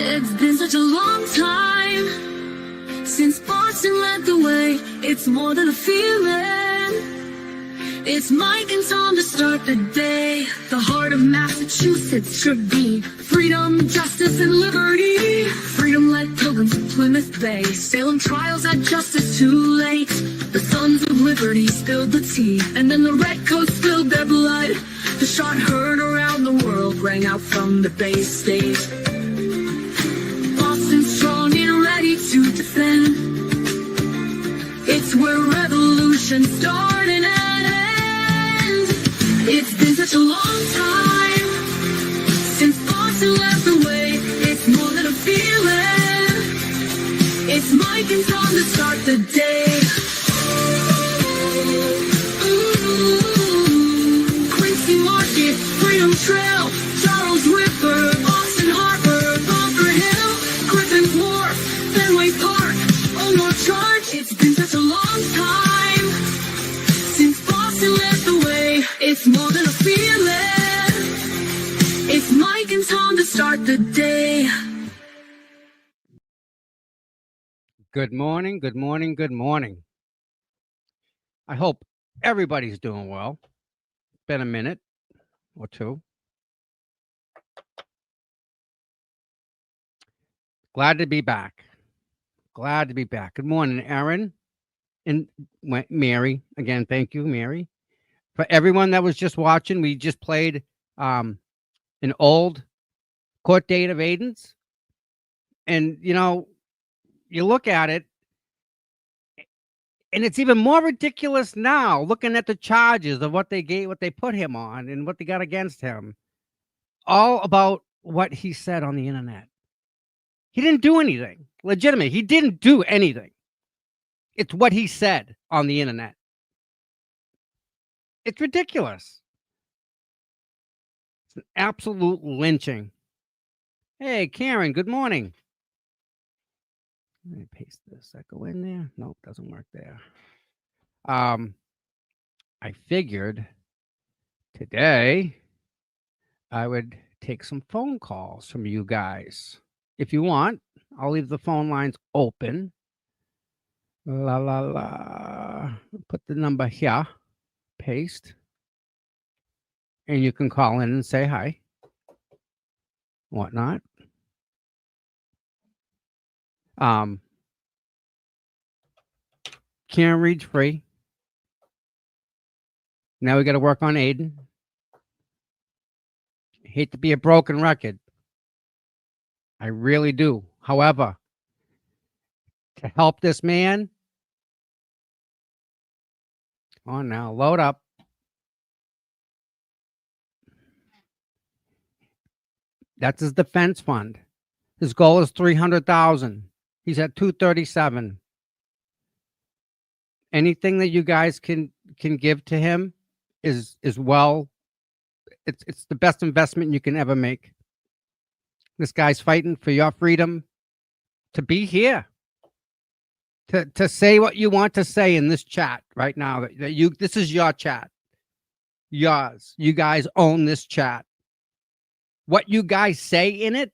It's been such a long time since Boston led the way. It's more than a feeling. It's Mike and Tom to start the day. The heart of Massachusetts should be freedom, justice, and liberty. Freedom-led pilgrims of Plymouth Bay. Salem trials had justice too late. The sons of liberty spilled the tea, and then the red coats spilled their blood. The shot heard around the world rang out from the Bay State. Boston strong and ready to defend. It's where revolution started and ends. It's been such a long time since Boston led the way. It's more than a feeling. It's Mike and Tom to start the day. Quincy Market, Freedom Trail, Charles River, Boston Harbor, Bunker Hill, Griffin's Wharf, Fenway Park, Old North Charge. It's been such a long time since Boston led the way. It's more than a feeling. It's Mike and Tom to start the day. Good morning, good morning, good morning. I hope everybody's doing well. Been a minute or two. Glad to be back. Glad to be back. Good morning, Aaron and Mary. Again, thank you, Mary. For everyone that was just watching, we just played an old court date of Aiden's. And, you know, you look at it, and it's even more ridiculous now, looking at the charges of what they put him on and what they got against him. All about what he said on the internet. He didn't do anything legitimate. He didn't do anything. It's what he said on the internet. It's ridiculous. It's an absolute lynching. Hey, Karen, good morning. Let me paste this. That go in there? Nope, doesn't work there. I figured today I would take some phone calls from you guys. If you want, I'll leave the phone lines open. La la la. Put the number here. Paste. And you can call in and say hi. Whatnot. Can't read free. Now we got to work on Aiden. Hate to be a broken record. I really do. However, to help this man, on now, load up. That's his defense fund. His goal is 300,000. He's at 237. Anything that you guys can give to him is well. It's the best investment you can ever make. This guy's fighting for your freedom to be here, to say what you want to say in this chat right now. This is your chat, yours. You guys own this chat. What you guys say in it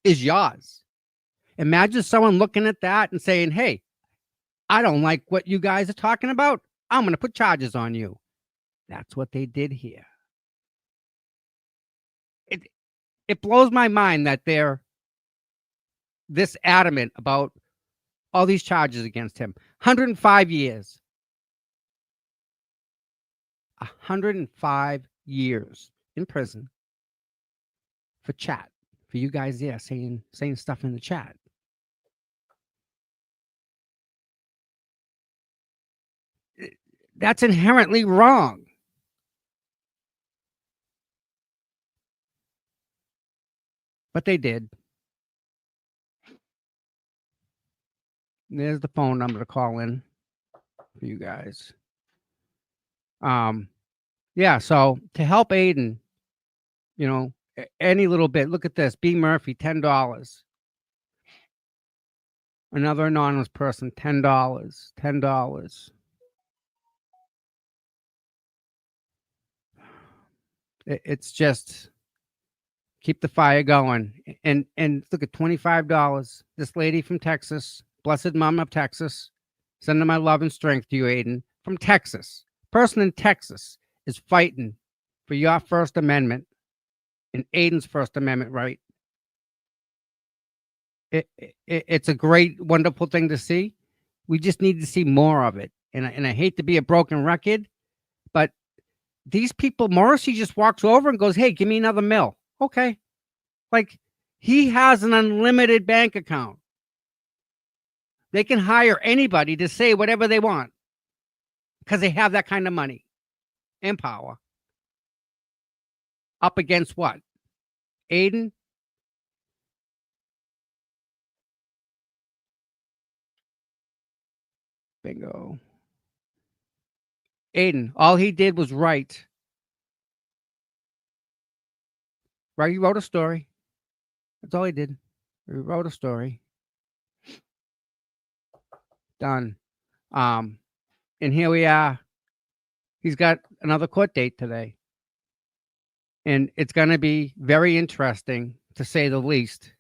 is yours. Imagine someone looking at that and saying, "Hey, I don't like what you guys are talking about. I'm going to put charges on you." That's what they did here. It blows my mind that they're this adamant about all these charges against him. 105 years. 105 years in prison for chat. For you guys there saying stuff in the chat. That's inherently wrong. But they did. There's the phone number to call in for you guys. Yeah, so to help Aiden, you know, any little bit. Look at this. B. Murphy, $10. Another anonymous person, $10. $10. It's just Keep the fire going. And look at $25. This lady from Texas, blessed mom of Texas, sending my love and strength to you, Aiden, from Texas. Person in Texas is fighting for your First Amendment and Aiden's First Amendment right. It's a great, wonderful thing to see. We just need to see more of it. And I hate to be a broken record, but these people, Morrissey just walks over and goes, "Hey, give me another mill." Okay. Like, he has an unlimited bank account. They can hire anybody to say whatever they want because they have that kind of money and power. Up against what? Aiden? Bingo. Aiden, all he did was write. Right? He wrote a story. That's all he did. He wrote a story. Done. And here we are. He's got another court date today. And it's going to be very interesting, to say the least.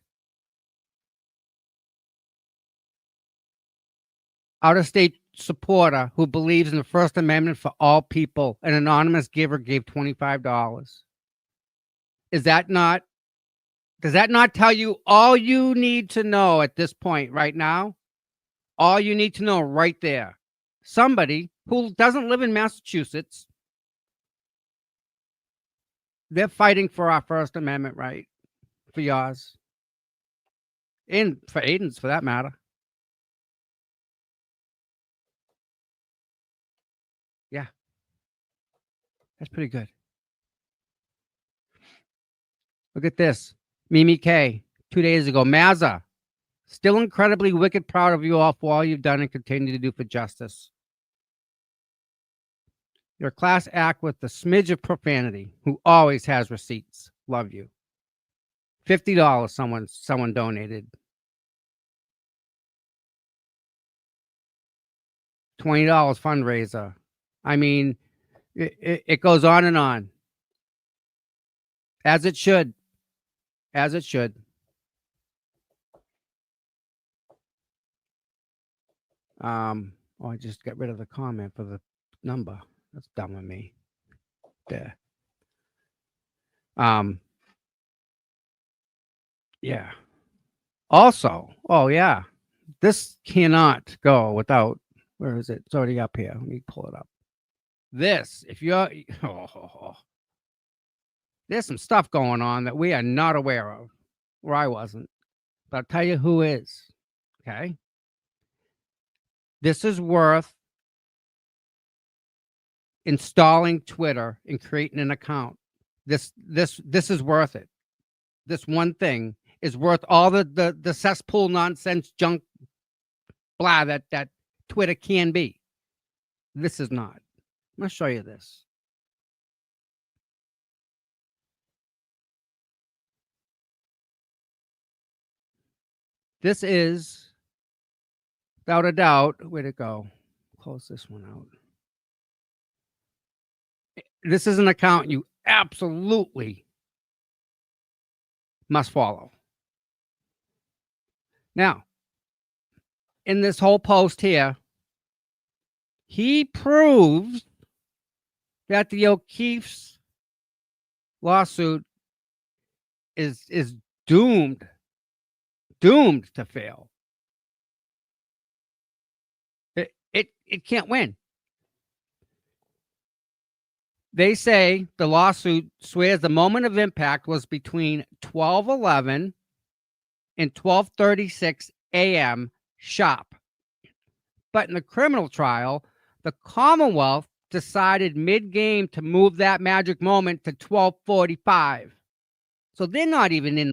Out-of-state supporter who believes in the First Amendment for all people. An anonymous giver gave $25. Does that not tell you all you need to know at this point right now? All you need to know right there. Somebody who doesn't live in Massachusetts, they're fighting for our First Amendment right, for yours, and for Aiden's, for that matter. Yeah, that's pretty good. Look at this. Mimi K, 2 days ago. Mazza, still incredibly wicked proud of you all for all you've done and continue to do for justice. Your class act with the smidge of profanity, who always has receipts. Love you. $50 someone donated. $20 fundraiser. I mean, it goes on and on. As it should. As it should. Oh, I just got rid of the comment for the number. That's dumb of me. There. Yeah. Also, oh yeah, this cannot go without. Where is it? It's already up here. Let me pull it up. This, if you're, there's some stuff going on that we are not aware of, or I wasn't. But I'll tell you who is. Okay. This is worth installing Twitter and creating an account. This is worth it. This one thing is worth all the cesspool nonsense junk blah that Twitter can be. This is not. I'm going to show you this. This is, without a doubt, where'd it go? Close this one out. This is an account you absolutely must follow. Now, in this whole post here, he proves that the O'Keefe's lawsuit is doomed to fail. It can't win. They say the lawsuit swears the moment of impact was between 12:11 and 12:36 a.m. sharp. But in the criminal trial, the Commonwealth decided mid-game to move that magic moment to 12:45. So they're not even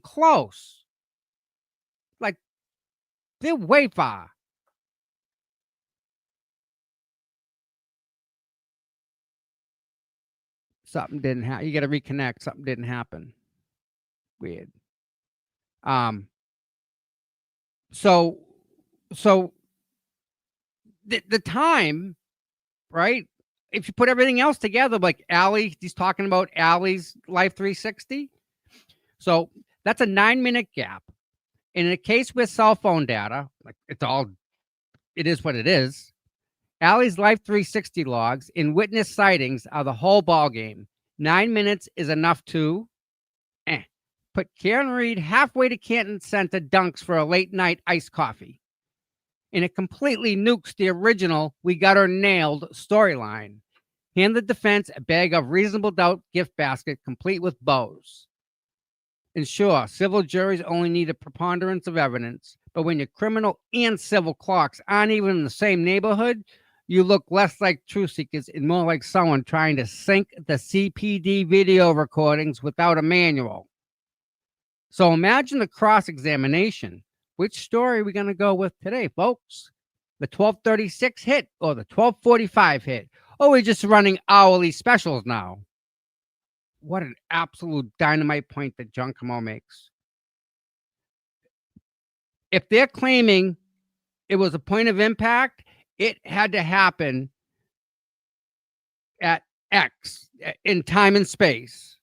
close. Like, they're way far. Something didn't happen. You got to reconnect. Something didn't happen. Weird. So the time, right? If you put everything else together, like Allie, he's talking about Allie's Life 360. So that's a 9-minute gap. In a case with cell phone data, like it is what it is. Allie's Life 360 logs and witness sightings are the whole ball game. 9 minutes is enough to put Karen Reed halfway to Canton Center dunks for a late night iced coffee. And it completely nukes the original "we got her nailed" storyline. Hand the defense a bag of reasonable doubt gift basket complete with bows. And sure, civil juries only need a preponderance of evidence, but when your criminal and civil clocks aren't even in the same neighborhood, you look less like truth seekers and more like someone trying to sync the CPD video recordings without a manual. So imagine the cross-examination. Which story are we going to go with today, folks? The 1236 hit or the 1245 hit? Oh, we're just running hourly specials now. What an absolute dynamite point that John Camo makes. If they're claiming it was a point of impact, it had to happen at X in time and space.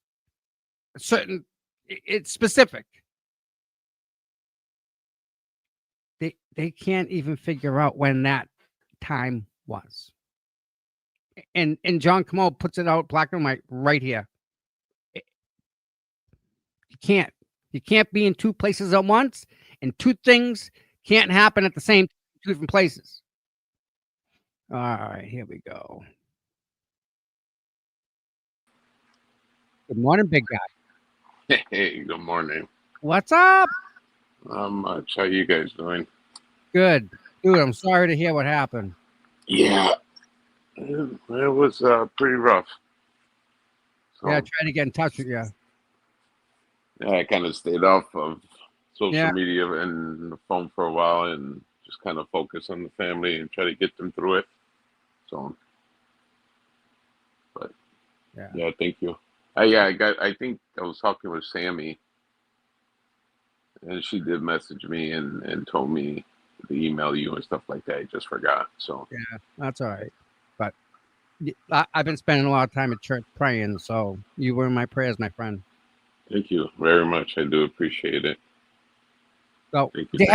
It's specific. They can't even figure out when that time was. And John Camo puts it out black and white right here. You can't be in two places at once, and two things can't happen at the same two different places. All right, here we go. Good morning, big guy. Hey, good morning. What's up? Not much. How you guys doing? Good. Dude, I'm sorry to hear what happened. Yeah, it was pretty rough. So, Yeah, I tried to get in touch with you. yeah, I kind of stayed off of social Yeah. media and the phone for a while and just kind of focus on the family and try to get them through it. So, but yeah, thank you. I think I was talking with Sammy, and she did message me and told me to email you and stuff like that. I just forgot. So yeah, that's all right. But I've been spending a lot of time at church praying, so you were in my prayers, my friend. thank you very much. I do appreciate it. So Thank you.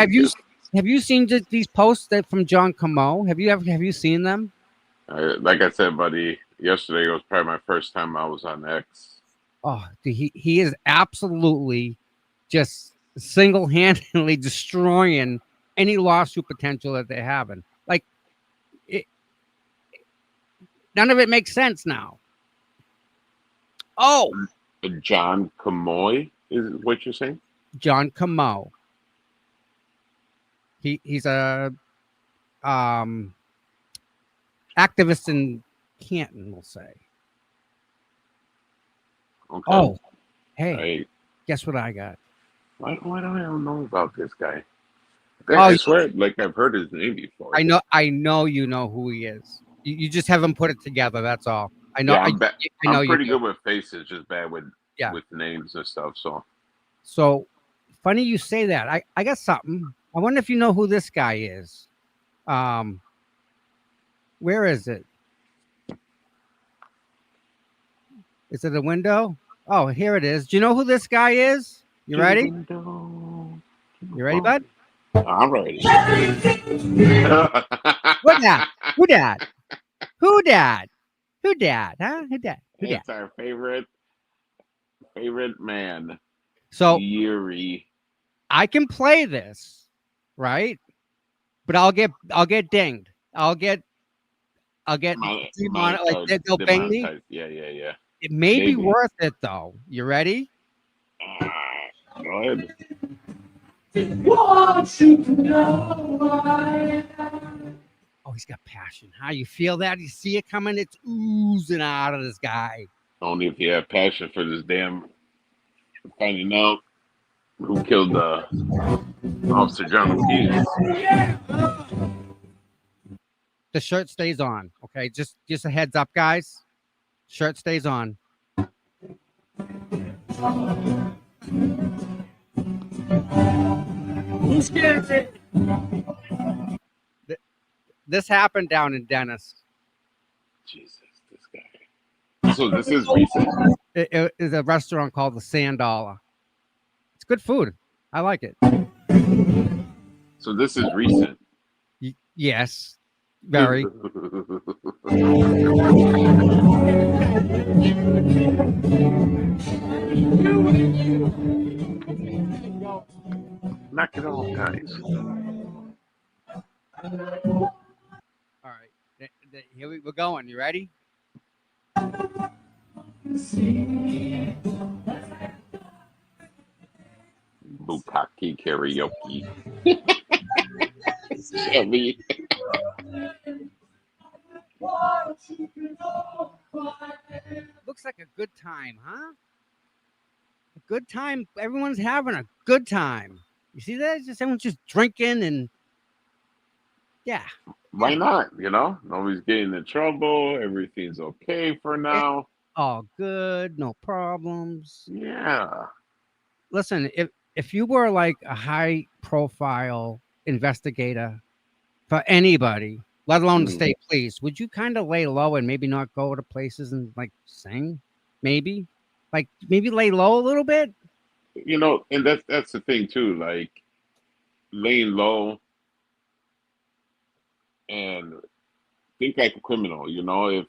Have you seen these posts from John Camo? Have you seen them? Like I said, buddy, yesterday was probably my first time I was on X. Oh, he is absolutely just single-handedly destroying any lawsuit potential that they're having. Like, none of it makes sense now. Oh, John Camoy is what you're saying? John Camo. He's a activist in Canton, we'll say. Okay. Oh, hey, guess what I got? Why don't I know about this guy? Oh, I swear, like I've heard his name before. I know you know who he is. You just haven't put it together. That's all. I know. Yeah, I know I'm pretty you good with faces, just bad with names and stuff. So funny you say that. I got something. I wonder if you know who this guy is. Where is it? Is it a window? Oh, here it is. Do you know who this guy is? You ready? You ready, bud? I'm ready. Who dat? Who dat? Who dat? Who dat? Huh? Who dat? Who dat? It's our favorite man. So Yuri. I can play this, right? But I'll get dinged. I'll get like they'll bang me. Yeah. It may be worth it though. You ready? Go ahead. Oh, he's got passion. How you feel that? You see it coming? It's oozing out of this guy. Only if you have passion for this damn finding out who killed Officer John O'Keefe. The shirt stays on. Okay, just a heads up, guys. Shirt stays on. Who's it? This happened down in Dennis. Jesus, this guy. So this is recent. It is a restaurant called the $100. good food. I like it. So this is recent. Yes, very. Knock it off, guys. All right, here we're going. You ready? Bukkake karaoke. Shelly. Looks like a good time, huh? A good time. Everyone's having a good time. You see that? It's just everyone's just drinking and yeah. Why not? You know, nobody's getting in trouble. Everything's okay for It's now. all good, no problems. Yeah. Listen, if you were like a high profile investigator for anybody, let alone the Mm. state police, would you kind of lay low and maybe not go to places and like sing? Maybe? Like maybe lay low a little bit? You know, and that's the thing too. Like laying low and think like a criminal. You know, if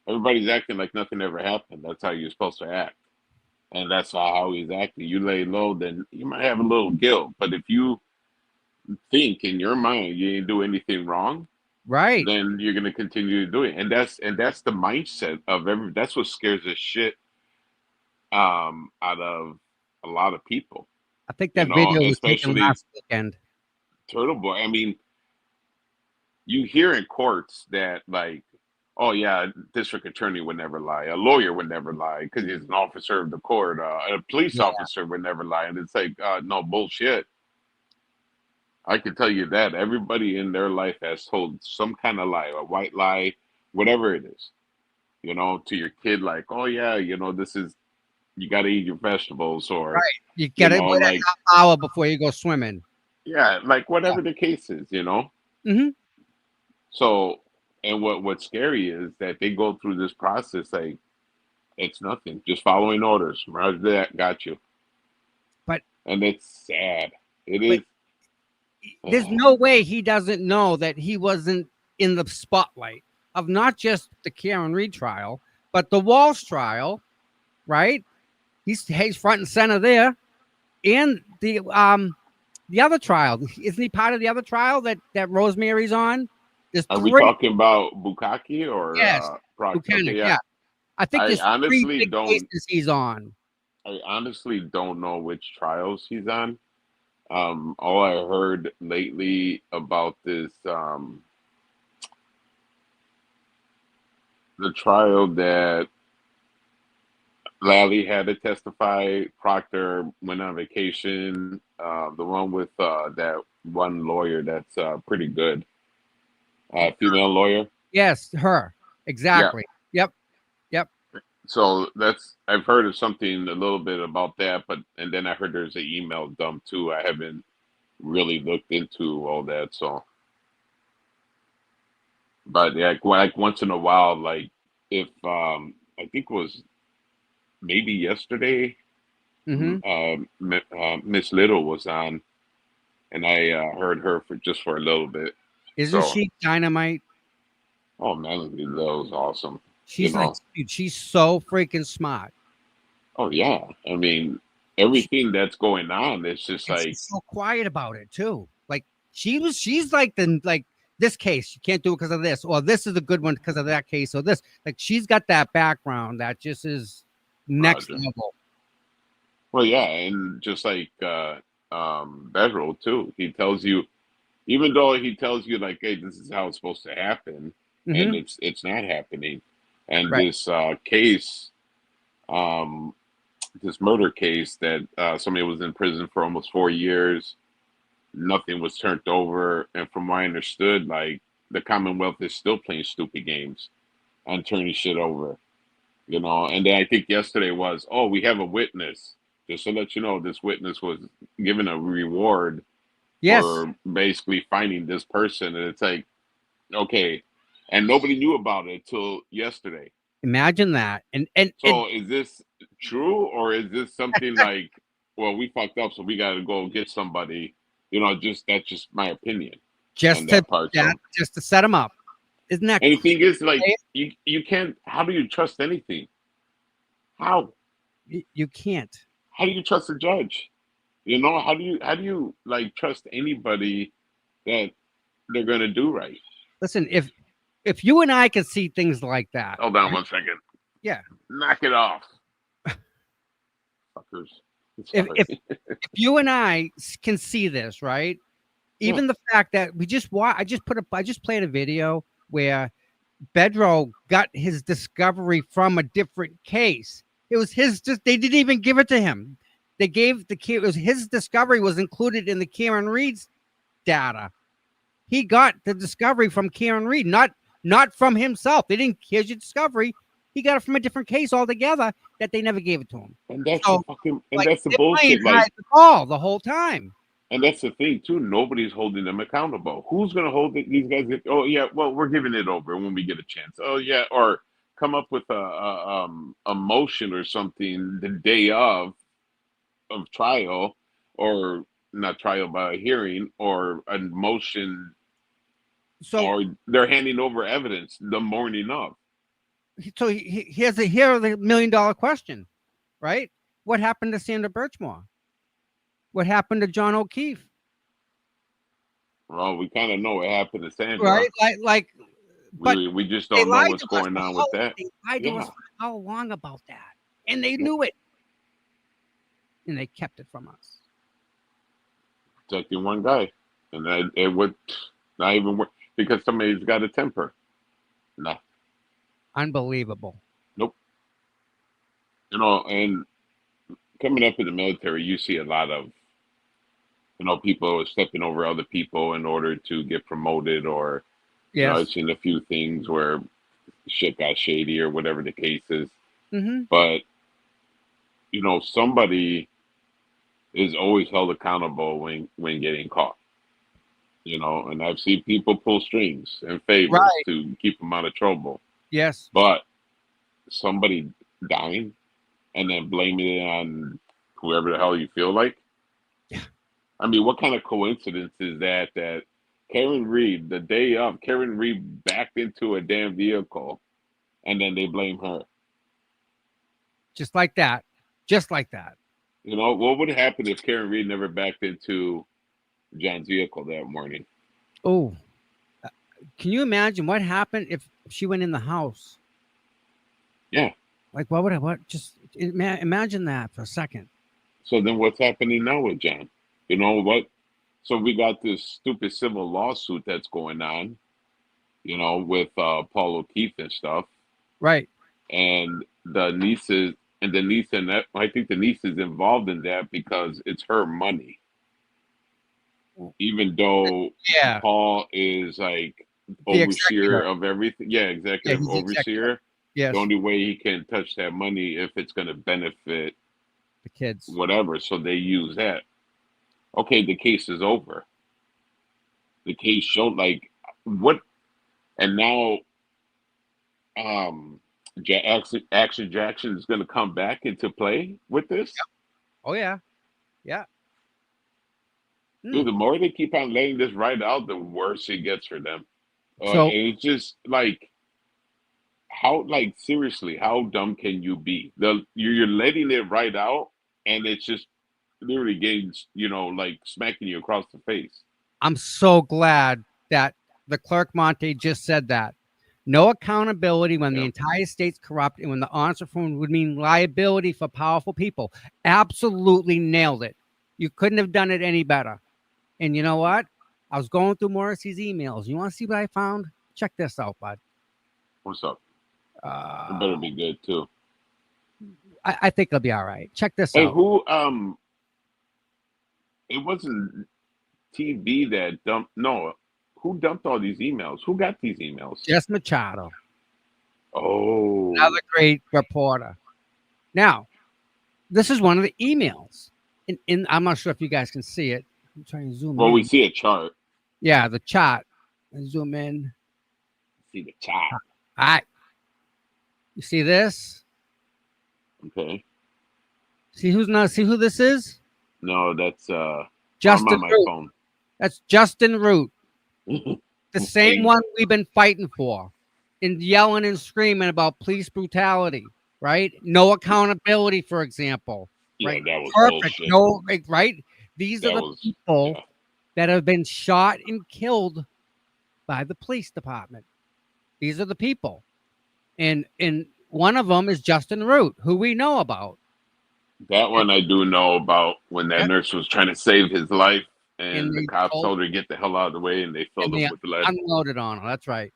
everybody's acting like nothing ever happened, that's how you're supposed to act. And that's how he's acting. You lay low, then you might have a little guilt. But if you think in your mind you didn't do anything wrong, Right. then you're gonna continue to do it. And that's the mindset of every that's what scares the shit out of a lot of people, I think you that know, video was taken especially last weekend. Turtle Boy. I mean, you hear in courts that like, oh yeah, district attorney would never lie, a lawyer would never lie because he's an officer of the court, a police Yeah. officer would never lie, and it's like, no bullshit. I can tell you that everybody in their life has told some kind of lie, a white lie, whatever it is, you know, to your kid, like, oh yeah, you know, this is you got to eat your vegetables, or Right. You you get it know, wait a like half hour before you go swimming. yeah, like whatever the case is, you know. Hmm. So, and what's scary is that they go through this process like it's nothing, just following orders. Roger that, got you. But And it's sad. It but is. there's no way he doesn't know that he wasn't in the spotlight of not just the Karen Reed trial, but the Walsh trial, right? He's front and center there, and the other trial. Isn't he part of the other trial that Rosemary's on? There's Are we three. talking about Bukaki or Yes, Okay, Buchanan. yeah. Yeah, I think I there's three honestly big don't. cases he's on. I honestly don't know which trials he's on. All I heard lately about this, the trial that Lally had to testify. Proctor went on vacation. The one with that one lawyer that's pretty good, female lawyer. Yes, her. Yeah. Exactly. Yep. Yep. So that's I've heard of something a little bit about that, but and then I heard there's an email dump too. I haven't really looked into all that. So, but yeah, like once in a while, like if I think it was maybe yesterday, Hmm. Miss Little was on, and I heard her for just for a little bit. Isn't So, she dynamite? oh man, that was awesome. You She's like, know, dude, she's so freaking smart. oh yeah. I mean, everything that's going on, it's just And like, she's so quiet about it too. Like she's like this case, you can't do it because of this, or this is a good one because of that case, or this. Like she's got that background that just is next Roger. level. Well, yeah, and just like Bedroll too, he tells you, even though he tells you like, hey, this is how it's supposed to happen, and Hmm. it's not happening. And Right. this case, um, this murder case that somebody was in prison for almost 4 years, nothing was turned over, and from what I understood, like the Commonwealth is still playing stupid games on turning shit over, you know. And then I think yesterday was, oh, we have a witness. Just to let you know, this witness was given a reward Yes. for basically finding this person, and it's like, okay, and nobody knew about it till yesterday. Imagine that. And So is this true, or is this something like? well, we fucked up, so we got to go get somebody. That's just my opinion on just to that part. that, So, just to set him up. Isn't that and the thing is, like, crazy? you can't. How do you trust anything? How? You can't. How do you trust a judge? How do you like trust anybody that they're gonna do right? Listen, if you and I can see things like that, Hold on right? 1 second. Yeah. Knock it off, fuckers. If Sorry. you and I can see this, right? Yeah. Even the fact that I just played a video where Bedro got his discovery from a different case. It was his. They didn't even give it to him. They gave the kid. It was his discovery was included in the Karen Reed's data. He got the discovery from Karen Reed, not from himself. They didn't. Here's your discovery. He got it from a different case altogether that they never gave it to him. And that's the So, fucking and like, that's the they're playing bullshit. Like, hide the ball the whole time. and that's the thing too. Nobody's holding them accountable. Who's gonna hold these guys? Oh yeah, well we're giving it over when we get a chance. Oh yeah, or come up with a motion or something the day of trial, or not trial but a hearing, or a motion, So, or they're handing over evidence the morning of. here's the $1 million question, right? What happened to Sandra Birchmore? What happened to John O'Keefe? Well, we kind of know what happened to Sandra. Right? But We just they don't know lied what's to us. going on with that. They lied to us Yeah. for how long about that? And they Yeah. knew it. And they kept it from us. Protecting one guy, and that it would not even work because somebody's got a temper. Nah, Unbelievable. nope. And coming up in the military, you see a lot of people stepping over other people in order to get promoted, or I've Yes. seen a few things where shit got shady or whatever the case is. Mm-hmm. But somebody is always held accountable when getting caught. And I've seen people pull strings and favors Right. to keep them out of trouble. Yes. But somebody dying and then blaming it on whoever the hell you feel like. Yeah. I mean, what kind of coincidence is that Karen Reed, the day of, Karen Reed backed into a damn vehicle and then they blame her? Just like that. Just like that. What would happen if Karen Reed never backed into John's vehicle that morning? Oh, can you imagine what happened if she went in the house? Yeah. Like, just imagine that for a second. So then what's happening now with John? You know what? So we got this stupid civil lawsuit that's going on, with Paul O'Keefe and stuff. Right. And the nieces and the niece, and that I think the niece is involved in that because it's her money. Even though Yeah. Paul is like The overseer executor. of everything. Yeah, Yeah, executive he's the executor. overseer. Yes. The only way he can touch that money if it's going to benefit The kids. whatever. So they use that. Okay, the case is over. The case showed like what, and now Action Jackson is going to come back into play with this. Oh yeah. Yeah. Dude, the more they keep on letting this ride out, the worse it gets for them. So It's just like seriously, how dumb can you be? You're letting it ride out, and it's just literally getting like smacking you across the face. I'm so glad that the clerk Monte just said that. No accountability when the Yep. entire state's corrupt and when the honest reform would mean liability for powerful people. Absolutely nailed it. You couldn't have done it any better. And you know what? I was going through Morrissey's emails. You want to see what I found? Check this out, bud. What's up? It better be good too. I think it'll be all right. Check this Hey, out. who? It wasn't TV that dumped. No, who dumped all these emails? Who got these emails? Jess Machado, Oh, another great reporter. Now, this is one of the emails. I'm not sure if you guys can see it. I'm trying to zoom well, in. we see a chart. Yeah, the chart. And zoom in. See the chart. All right. You see this? Okay. See who this is? No, that's I'm Justin on my Root. phone. That's Justin Root. The same Hey, one we've been fighting for and yelling and screaming about police brutality, right? No accountability, for example, yeah, right? that was Perfect. bullshit. No, right? These are That the was people yeah. that have been shot and killed by the police department. These are the people. And one of them is Justin Root, who we know about. That one I do know about when that Yep. nurse was trying to save his life And and the they cops told told her to get the hell out of the way and they filled and him they with lead. unloaded on her. That's right.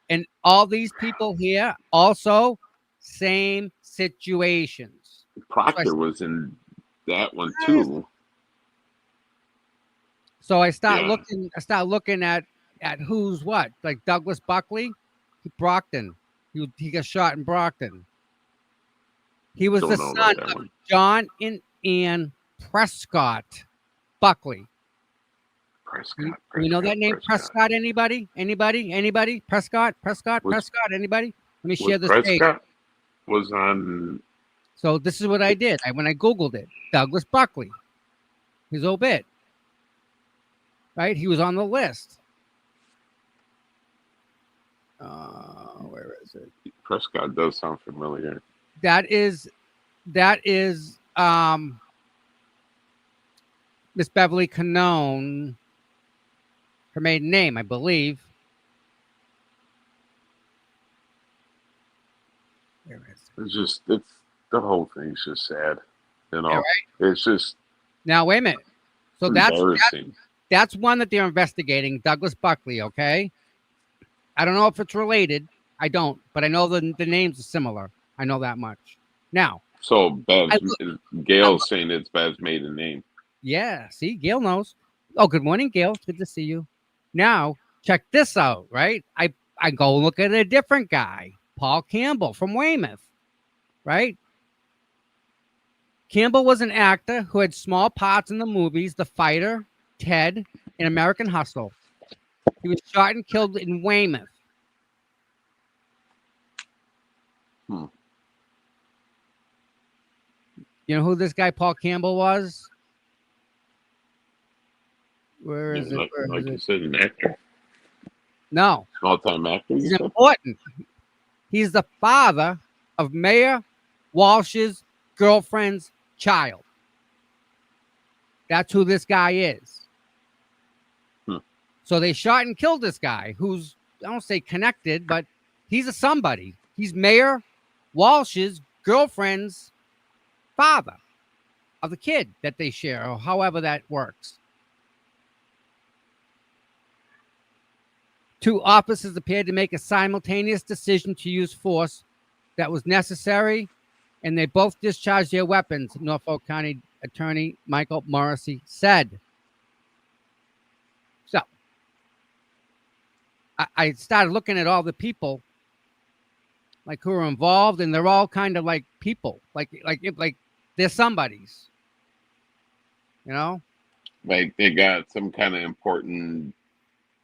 And all these people here also same situations. So I, Proctor was in that one eh, too. so I start Yeah. looking. I start looking at who's what. Like Douglas Buckley, Brockton. He got shot in Brockton. He was the Don't know about son that of one. John and Ann Prescott Buckley. You, Prescott, you know that Prescott, name, Prescott. Prescott? Anybody? Anybody? Anybody? Prescott? Prescott? Was Prescott? Anybody? Let me was share this page. Prescott was on So this is what I did. When I Googled it, Douglas Buckley, his obit, right? He was on the list. Where is it? Prescott does sound familiar. That is Miss Beverly Canone, her maiden name, I believe. Where is it? It's the whole thing's just sad. You know, Yeah, right. it's just Now wait a minute. So embarrassing. that's one that they're investigating, Douglas Buckley. Okay, I don't know if it's related. I don't, but I know the names are similar. I know that much. Now, So I Bev's look, Gail's saying it's Bev's maiden name. yeah, see, Gail knows. Oh, good morning, Gail. It's good to see you. Now, check this out, right? I go look at a different guy, Paul Campbell from Weymouth, right? Campbell was an actor who had small parts in the movies The Fighter, Ted, and American Hustle. He was shot and killed in Weymouth. Hmm. You know who this guy Paul Campbell was? Where Yeah, is it? Where is like you it? said, an actor, No, small time actor. You he's said important. He's the father of Mayor Walsh's girlfriend's child. That's who this guy is. Hmm. So they shot and killed this guy who's, I don't say connected, but he's a somebody. He's Mayor Walsh's girlfriend's father of the kid that they share, or however that works. Two officers appeared to make a simultaneous decision to use force that was necessary, and they both discharged their weapons, Norfolk County Attorney Michael Morrissey said. So I started looking at all the people like who are involved, and they're all kind of like people, like they're somebody's, you know, like they got some kind of important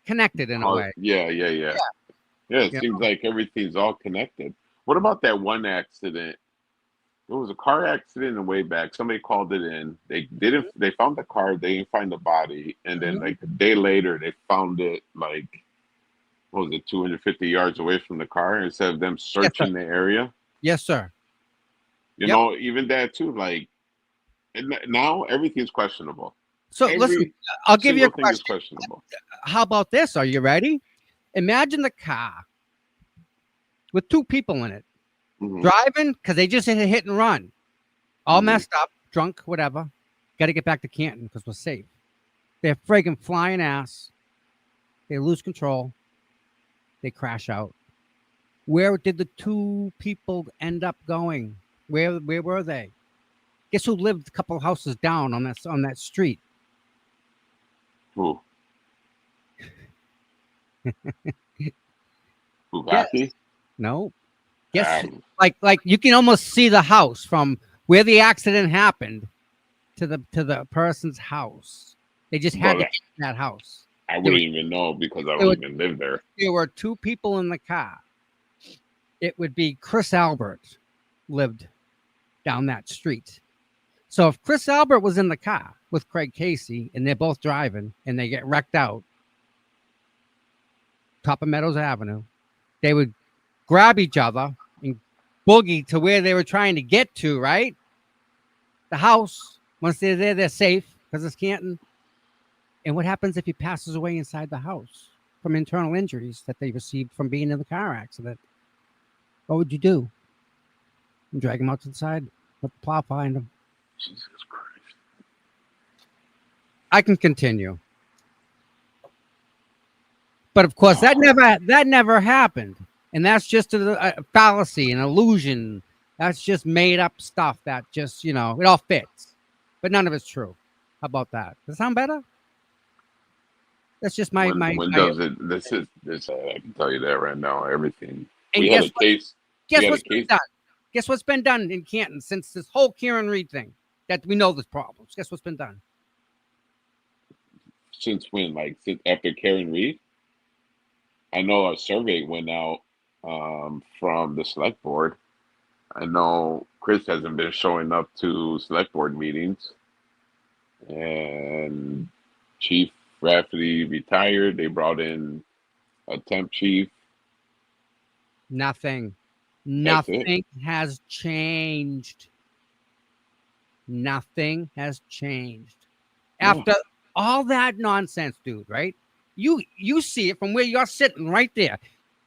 connected in a part. way. Yeah. Yeah, it You seems like everything's all connected. What about that one accident? It was a car accident and way back. Somebody called it in. They didn't. They found the car. They didn't find the body, and then Mhm. like a day later, they found it like what was it, 250 yards away from the car. Instead of them Yes, sir. searching the area, Yes, sir. you Yep. know, even that too. Like and now everything's questionable. So listen, Every I'll give you a single thing is question. questionable. How about this? Are you ready? Imagine the car with two people in it Hmm. driving because they just hit a hit and run, all Hmm. messed up, drunk, whatever. Got to get back to Canton because we're safe. They're friggin' flying ass. They lose control. They crash out. Where did the two people end up going? Where were they? Guess who lived a couple houses down on that street? Who? Yes. Bugatti? No. Guess Um, like you can almost see the house from where the accident happened to the person's house. They just had but to get to that house. I There, wouldn't even know because I there, don't were, even live there. there were two people in the car. It would be Chris Albert lived down that street. So if Chris Albert was in the car with Craig Casey and they're both driving and they get wrecked out, top of Meadows Avenue, they would grab each other and boogie to where they were trying to get to, right? The house. Once they're there, they're safe because it's Canton. And what happens if he passes away inside the house from internal injuries that they received from being in the car accident? What would you do? You drag him out to the side, let the plow find him. Jesus Christ. I can continue. But of course, that never happened. And that's just a fallacy, an illusion. That's just made up stuff that just, it all fits. But none of it's true. How about that? Does that sound better? That's just my. When does it? This. I can tell you that right now. Everything. And We had a case. Guess what's been done? Guess what's been done in Canton since this whole Kieran Reed thing? That we know there's problems. Guess what's been done? Since when? Like after Karen Reed? I know a survey went out from the select board. I know Chris hasn't been showing up to select board meetings, and Chief Rafferty retired. They brought in a temp chief. Nothing has changed. Nothing has changed. After all that nonsense, dude, right? You see it from where you're sitting right there.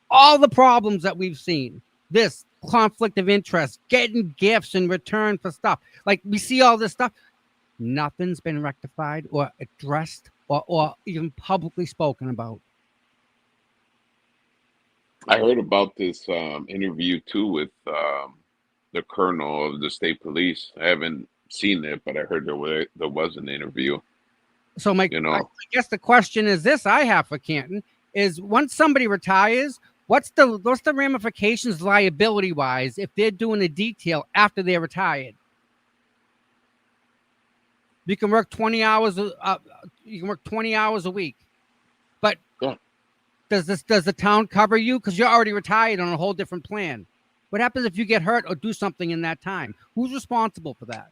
All the problems that we've seen. This conflict of interest, getting gifts in return for stuff. Like we see all this stuff. Nothing's been rectified or addressed or even publicly spoken about. I heard about this interview too with the colonel of the state police. I haven't seen it, but I heard there was an interview. So I guess the question is this I have for Canton is once somebody retires, what's the ramifications liability wise if they're doing a detail after they're retired? You can work 20 hours. You can work 20 hours a week, but does the town cover you because you're already retired on a whole different plan? What happens if you get hurt or do something in that time? Who's responsible for that?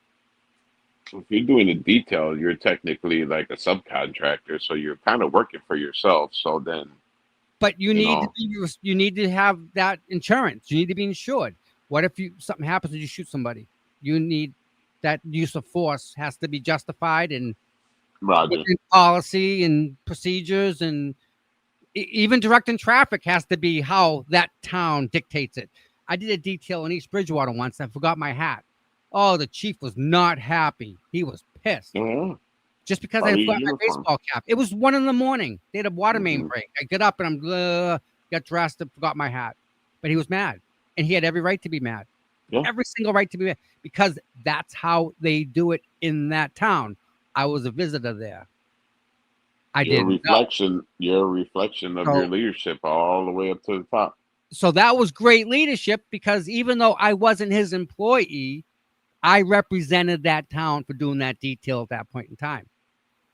If you're doing a detail, you're technically like a subcontractor, so you're kind of working for yourself. So then, but you need to have that insurance. You need to be insured. What if something happens and you shoot somebody? You need that use of force has to be justified and policy and procedures and even directing traffic has to be how that town dictates it. I did a detail in East Bridgewater once. I forgot my hat. Oh, the chief was not happy. He was pissed. Just because I forgot my baseball cap. It was 1 a.m. They had a water main break. I get up and got dressed and forgot my hat. But he was mad. And he had every right to be mad. Yeah. Every single right to be mad. Because that's how they do it in that town. I was a visitor there. You're a reflection of your leadership all the way up to the top. So that was great leadership because even though I wasn't his employee, I represented that town for doing that detail at that point in time.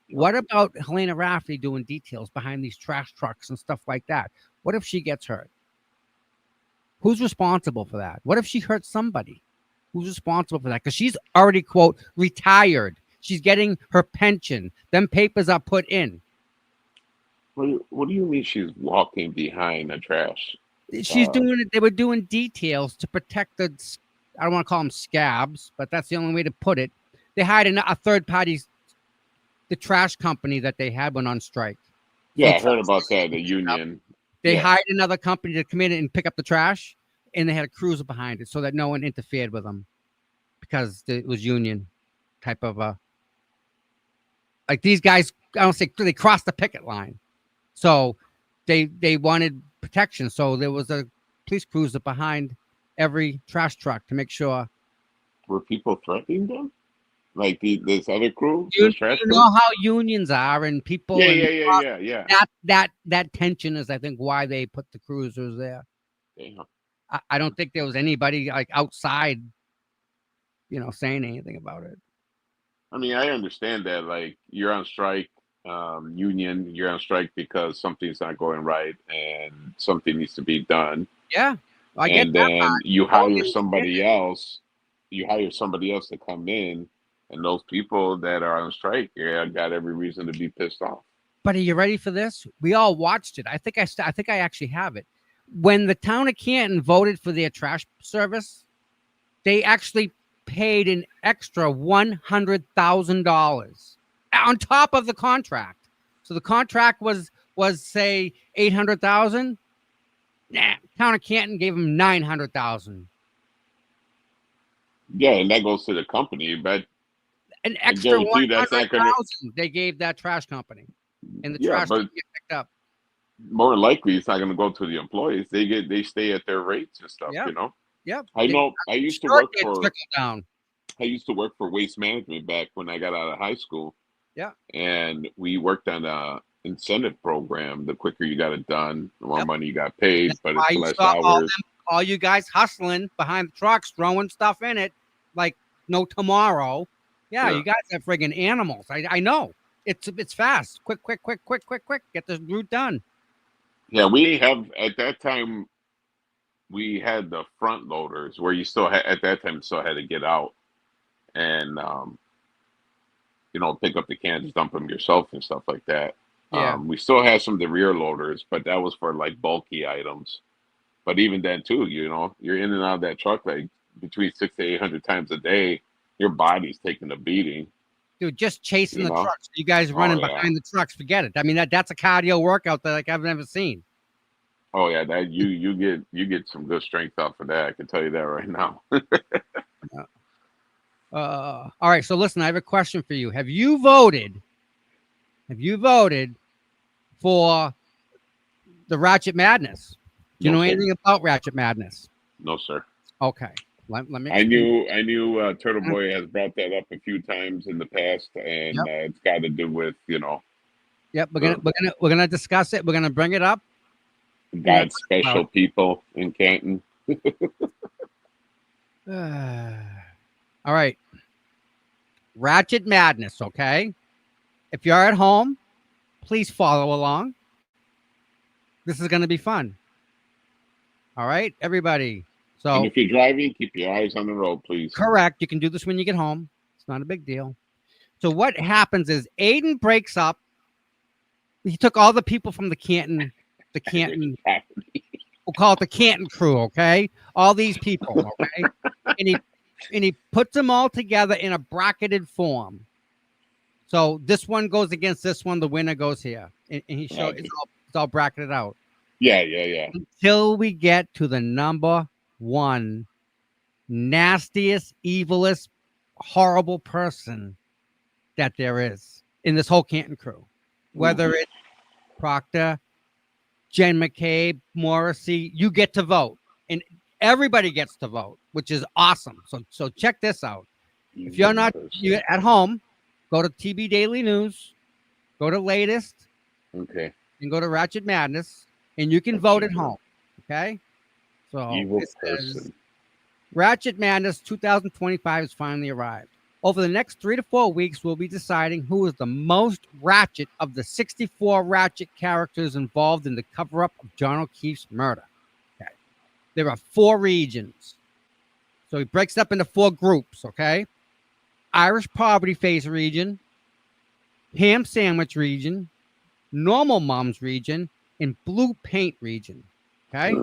What about Helena Rafferty doing details behind these trash trucks and stuff like that? What if she gets hurt? Who's responsible for that? What if she hurts somebody? Who's responsible for that? Because she's already, quote, retired. She's getting her pension. Them papers are put in. What do you mean she's walking behind the trash? She's doing it. They were doing details to protect the, I don't want to call them scabs, but that's the only way to put it. They hired a third party, the trash company that they had went on strike. Yeah, I heard about that, the union. They hired another company to come in and pick up the trash, and they had a cruiser behind it so that no one interfered with them because it was union type of like these guys, I don't say they crossed the picket line. So they wanted protection. So there was a police cruiser behind every trash truck to make sure. Were people threatening them? Like this other crew? You know how unions are and people. Yeah. That tension is, I think, why they put the cruisers there. Damn. I don't think there was anybody like outside, saying anything about it. I mean, I understand that. Like, you're on strike, union, you're on strike because something's not going right and something needs to be done. Yeah. I get that. And then you hire somebody else. You hire somebody else to come in And those people that are on strike, yeah, got every reason to be pissed off. But are you ready for this? We all watched it. I think I actually have it. When the town of Canton voted for their trash service, they actually paid an extra $100,000 on top of the contract. So the contract was say 800,000. Nah, town of Canton gave them 900,000. Yeah, and that goes to the company, but An I extra guarantee you that's not going to. 100,000 they gave that trash company, and the Yeah, trash but didn't get picked up. more likely it's not going to go to the employees. They stay at their rates and stuff. Yeah, You know. yeah. I know. I used to Sure work did for. trickle down. I used to work for waste management back when I got out of high school, Yeah. and we worked on a incentive program. The quicker you got it done, the more Yep. money you got paid, That's but why it's you less saw hours. all you guys hustling behind the trucks, throwing stuff in it like no tomorrow. Yeah, Yeah. you guys are friggin' animals. I know. It's fast. Quick. Get this route done. Yeah, we have at that time we had the front loaders where you still had at that time still had to get out and pick up the cans, dump them yourself and stuff like that. Yeah. We still had some of the rear loaders, but that was for like bulky items. But even then too, you're in and out of that truck like between 600 to 800 times a day. Your body's taking a beating. Dude, just chasing You the know? trucks. You guys Oh running yeah. behind the trucks. Forget it. I mean, that's a cardio workout that like I've never seen. Oh yeah, that you get some good strength off of that. I can tell you that right now. All right. So listen, I have a question for you. Have you voted for the Ratchet Madness? Do you No, know sir. anything about Ratchet Madness? No, sir. Okay. Let me I explain. knew Turtle Boy has brought that up a few times in the past, and Yep. it's got to do with Yep. We're gonna discuss it. We're gonna bring it up. God's special people in Canton. All right. Ratchet Madness, okay? If you're at home, please follow along. This is going to be fun. All right, everybody. And So, if you're driving, keep your eyes on the road, please. correct. You can do this when you get home. It's not a big deal. So, what happens is Aiden breaks up. He took all the people from the Canton, we'll call it the Canton crew, okay? All these people, okay? and he puts them all together in a bracketed form. So this one goes against this one. The winner goes here, and he shows it's all bracketed out. Yeah. Until we get to the number one nastiest, evilest, horrible person that there is in this whole Canton crew, whether it's Proctor, Jen McCabe, Morrissey, you get to vote, and everybody gets to vote, which is awesome. So check this out. If you're at home, go to TB Daily News, go to Latest, Okay. and go to Ratchet Madness, and you can vote at home. Okay? So Evil it says, person. Ratchet Madness 2025 has finally arrived. Over the next 3 to 4 weeks, we'll be deciding who is the most ratchet of the 64 ratchet characters involved in the cover-up of John O'Keefe's murder. Okay. There are 4 regions. So he breaks it up into 4 groups, okay? Irish Poverty Face region, Ham Sandwich region, Normal Moms region, and Blue Paint region. Okay.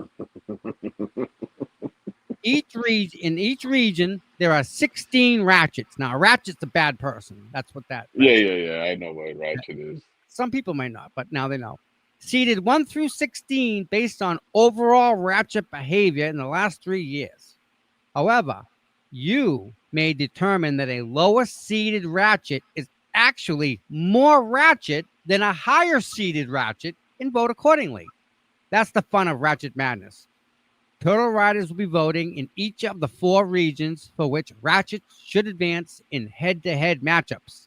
In each region, there are 16 ratchets. Now, a ratchet's a bad person. That's what that. Yeah. I know what Ratchet is. Some people may not, but now they know. Seeded 1 through 16 based on overall ratchet behavior in the last 3 years. However, you may determine that a lower seeded ratchet is actually more ratchet than a higher seeded ratchet and vote accordingly. That's the fun of Ratchet Madness. Turtle Riders will be voting in each of the 4 regions for which ratchets should advance in head-to-head matchups.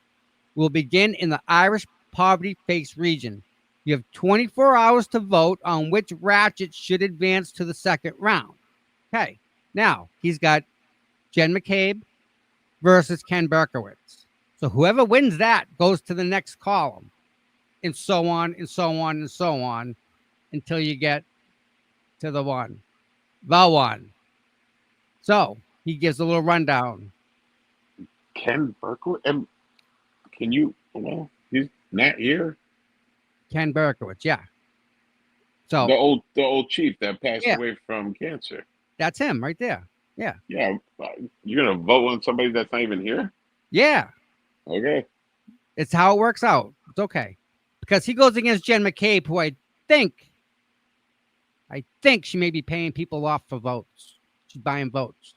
We'll begin in the Irish Poverty Face region. You have 24 hours to vote on which ratchet should advance to the second round. Okay, now he's got Jen McCabe versus Ken Berkowitz. So whoever wins that goes to the next column, and so on and so on and so on until you get to the one. So he gives a little rundown. Ken Berkowitz. And can you? Well, he's not here. Ken Berkowitz, yeah. The So old chief that passed yeah, away from cancer. that's him right there. Yeah, Yeah, you're gonna vote on somebody that's not even here. yeah. Okay. It's how it works out. It's okay because he goes against Jen McCabe, who I think she may be paying people off for votes. She's buying votes.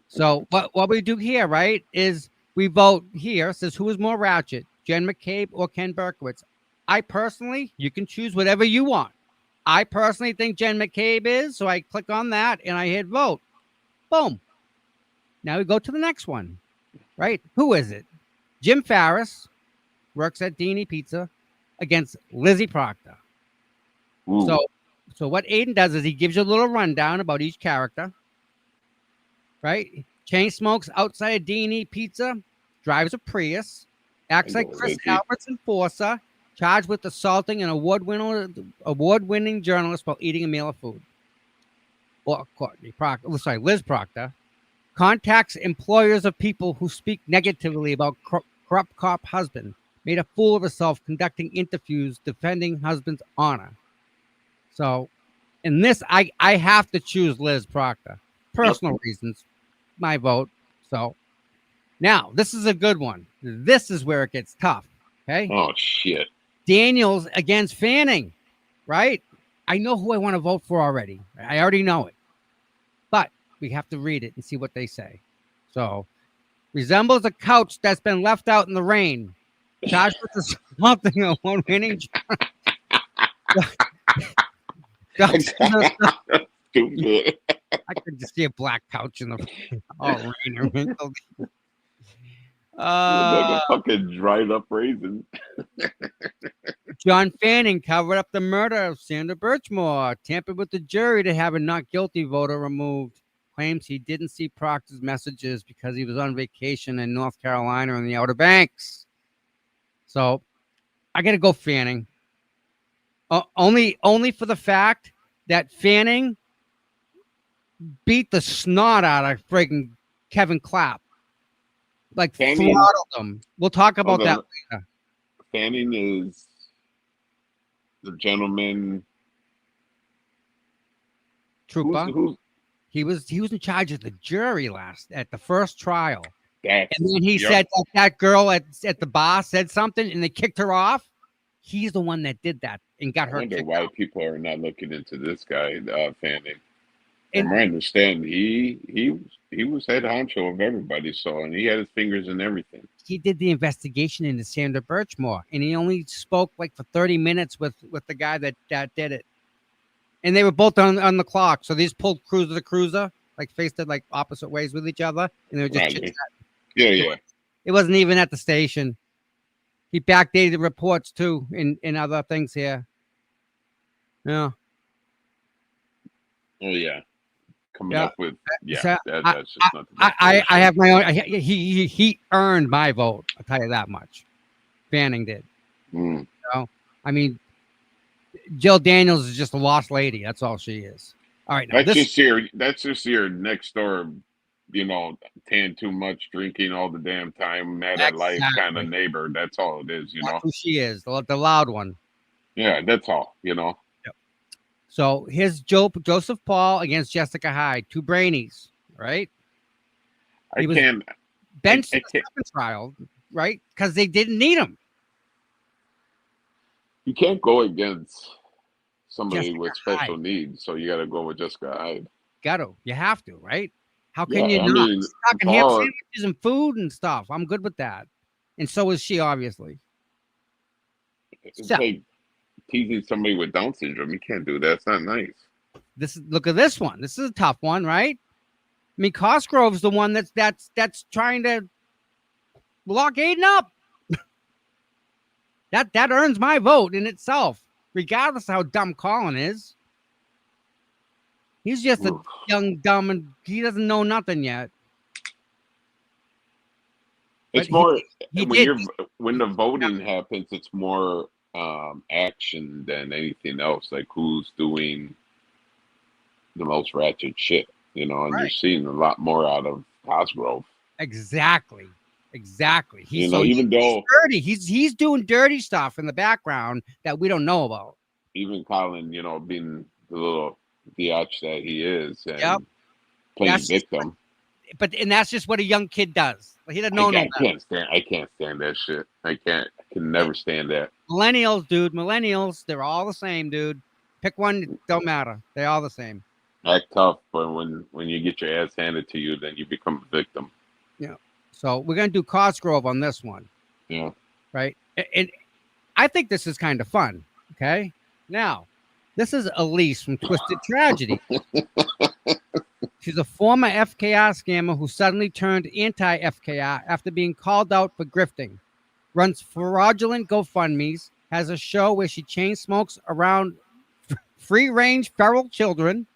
So what we do here, right, is we vote here. Says who is more ratchet, Jen McCabe or Ken Berkowitz? I personally, you can choose whatever you want. I personally think Jen McCabe is, so I click on that and I hit vote. Boom. Now we go to the next one, right? Who is it? Jim Farris works at Dini Pizza against Lizzie Proctor. Ooh, So what Aiden does is he gives you a little rundown about each character, right? Chain smokes outside of D&E Pizza, drives a Prius, acts I like know Chris Lizzie. Albert's enforcer, charged with assaulting an award-winning journalist while eating a meal of food. Or Liz Proctor contacts employers of people who speak negatively about corrupt cop husband, made a fool of herself conducting interviews defending husband's honor. So in this, I have to choose Liz Proctor. Personal reasons, my vote. So now this is a good one. This is where it gets tough. Okay. Oh shit. Daniels against Fanning, right? I know who I want to vote for already. I already know it. But we have to read it and see what they say. So resembles a couch that's been left out in the rain. Charged with assaulting a one-winning. Stupid. I could just see a black couch in the rain and wrinkled. Like a fucking dried up raisin. John Fanning covered up the murder of Sandra Birchmore, tampered with the jury to have a not guilty voter removed. Claims he didn't see Proctor's messages because he was on vacation in North Carolina in the Outer Banks. So I got to go Fanning. Only for the fact that Fanning beat the snot out of friggin' Kevin Clapp. Like Fanning, throttled him. We'll talk about that later. Fanning is the gentleman. Trooper. Who's He was in charge of the jury at the first trial. that? And then he said that girl at the bar said something and they kicked her off. He's the one that did that and got I her wonder kicked why out. people are not looking into this guy, Fanning. And- From my understanding, he was head honcho of everybody, so and he had his fingers in everything. He did the investigation into Sandra Birchmore, and he only spoke like for 30 minutes with the guy that did it. And they were both on the clock, so they just pulled cruiser to cruiser, like faced it like opposite ways with each other, and they were just chit-chatting. Yeah. It wasn't even at the station. He backdated the reports too in other things here. Yeah. Oh yeah. Coming Yeah. up with So that's just nothing. I have my own. He earned my vote. I'll tell you that much. Fanning did. Mm. I mean, Jill Daniels is just a lost lady. That's all she is. All right, now That's just your next door, tan too much, drinking all the damn time, mad at life kind of neighbor. That's all it is, That's who she is, the loud one. Yeah, that's all, Yep. So here's Joseph Paul against Jessica Hyde, two brainies, right? I was can't. Benched I in the second trial, right? Because they didn't need him. You can't go against somebody Jessica with special Hyde. needs, so you got to go with Jessica Hyde. You have to, right? How can Yeah, you I not? mean, She's talking ham Paul- sandwiches and food and stuff. I'm good with that. And so is she, obviously. It's So- like teasing somebody with Down syndrome. You can't do that. It's not nice. Look at this one. This is a tough one, right? I mean, Cosgrove's the one that's trying to lock Aiden up. that earns my vote in itself, regardless of how dumb Colin is. He's just a Oof. young dumb, and he doesn't know nothing yet. It's But more he when the voting happens. It's more action than anything else. Like who's doing the most ratchet shit, and you're seeing a lot more out of Cosgrove. Exactly. You know, even He's though dirty. He's doing dirty stuff in the background that we don't know about. even Colin, you know, being the little biatch that he is Yep. and playing victim. And that's just what a young kid does. He doesn't I, know no I better. can't stand that shit. I can never stand that. Millennials, dude. Millennials, they're all the same, dude. Pick one, it don't matter. They're all the same. Act tough, but when you get your ass handed to you, then you become a victim. Yeah. So we're gonna do Cosgrove on this one. Yeah. Right. And I think this is kind of fun. Okay. Now, this is Elise from Twisted Tragedy. She's a former FKR scammer who suddenly turned anti-FKR after being called out for grifting. Runs fraudulent GoFundMe's, has a show where she chain smokes around free-range feral children,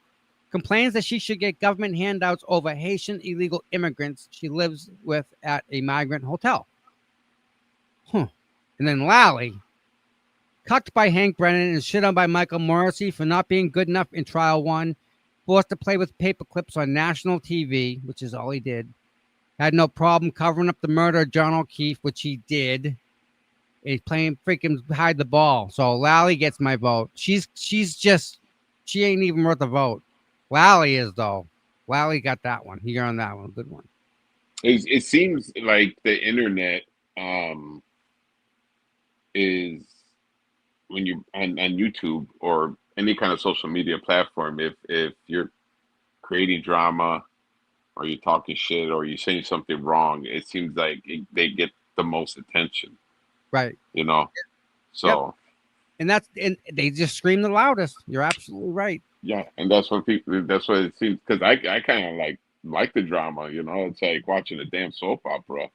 complains that she should get government handouts over Haitian illegal immigrants she lives with at a migrant hotel. And then Lally, cucked by Hank Brennan and shit on by Michael Morrissey for not being good enough in trial one, forced to play with paper clips on national TV, which is all he did. Had no problem covering up the murder of John O'Keefe, which he did. He's playing freaking hide the ball. So Lally gets my vote. She ain't even worth a vote. Lally is though. Lally got that one. He earned that one. Good one. It seems like the internet is when you on YouTube or any kind of social media platform, if you're creating drama or you're talking shit or you're saying something wrong, it seems like they get the most attention. Right. You know. So. Yep. And they just scream the loudest. You're absolutely right. Yeah, and that's what people. That's what it seems. Because I kind of like the drama. You know, it's like watching a damn soap opera.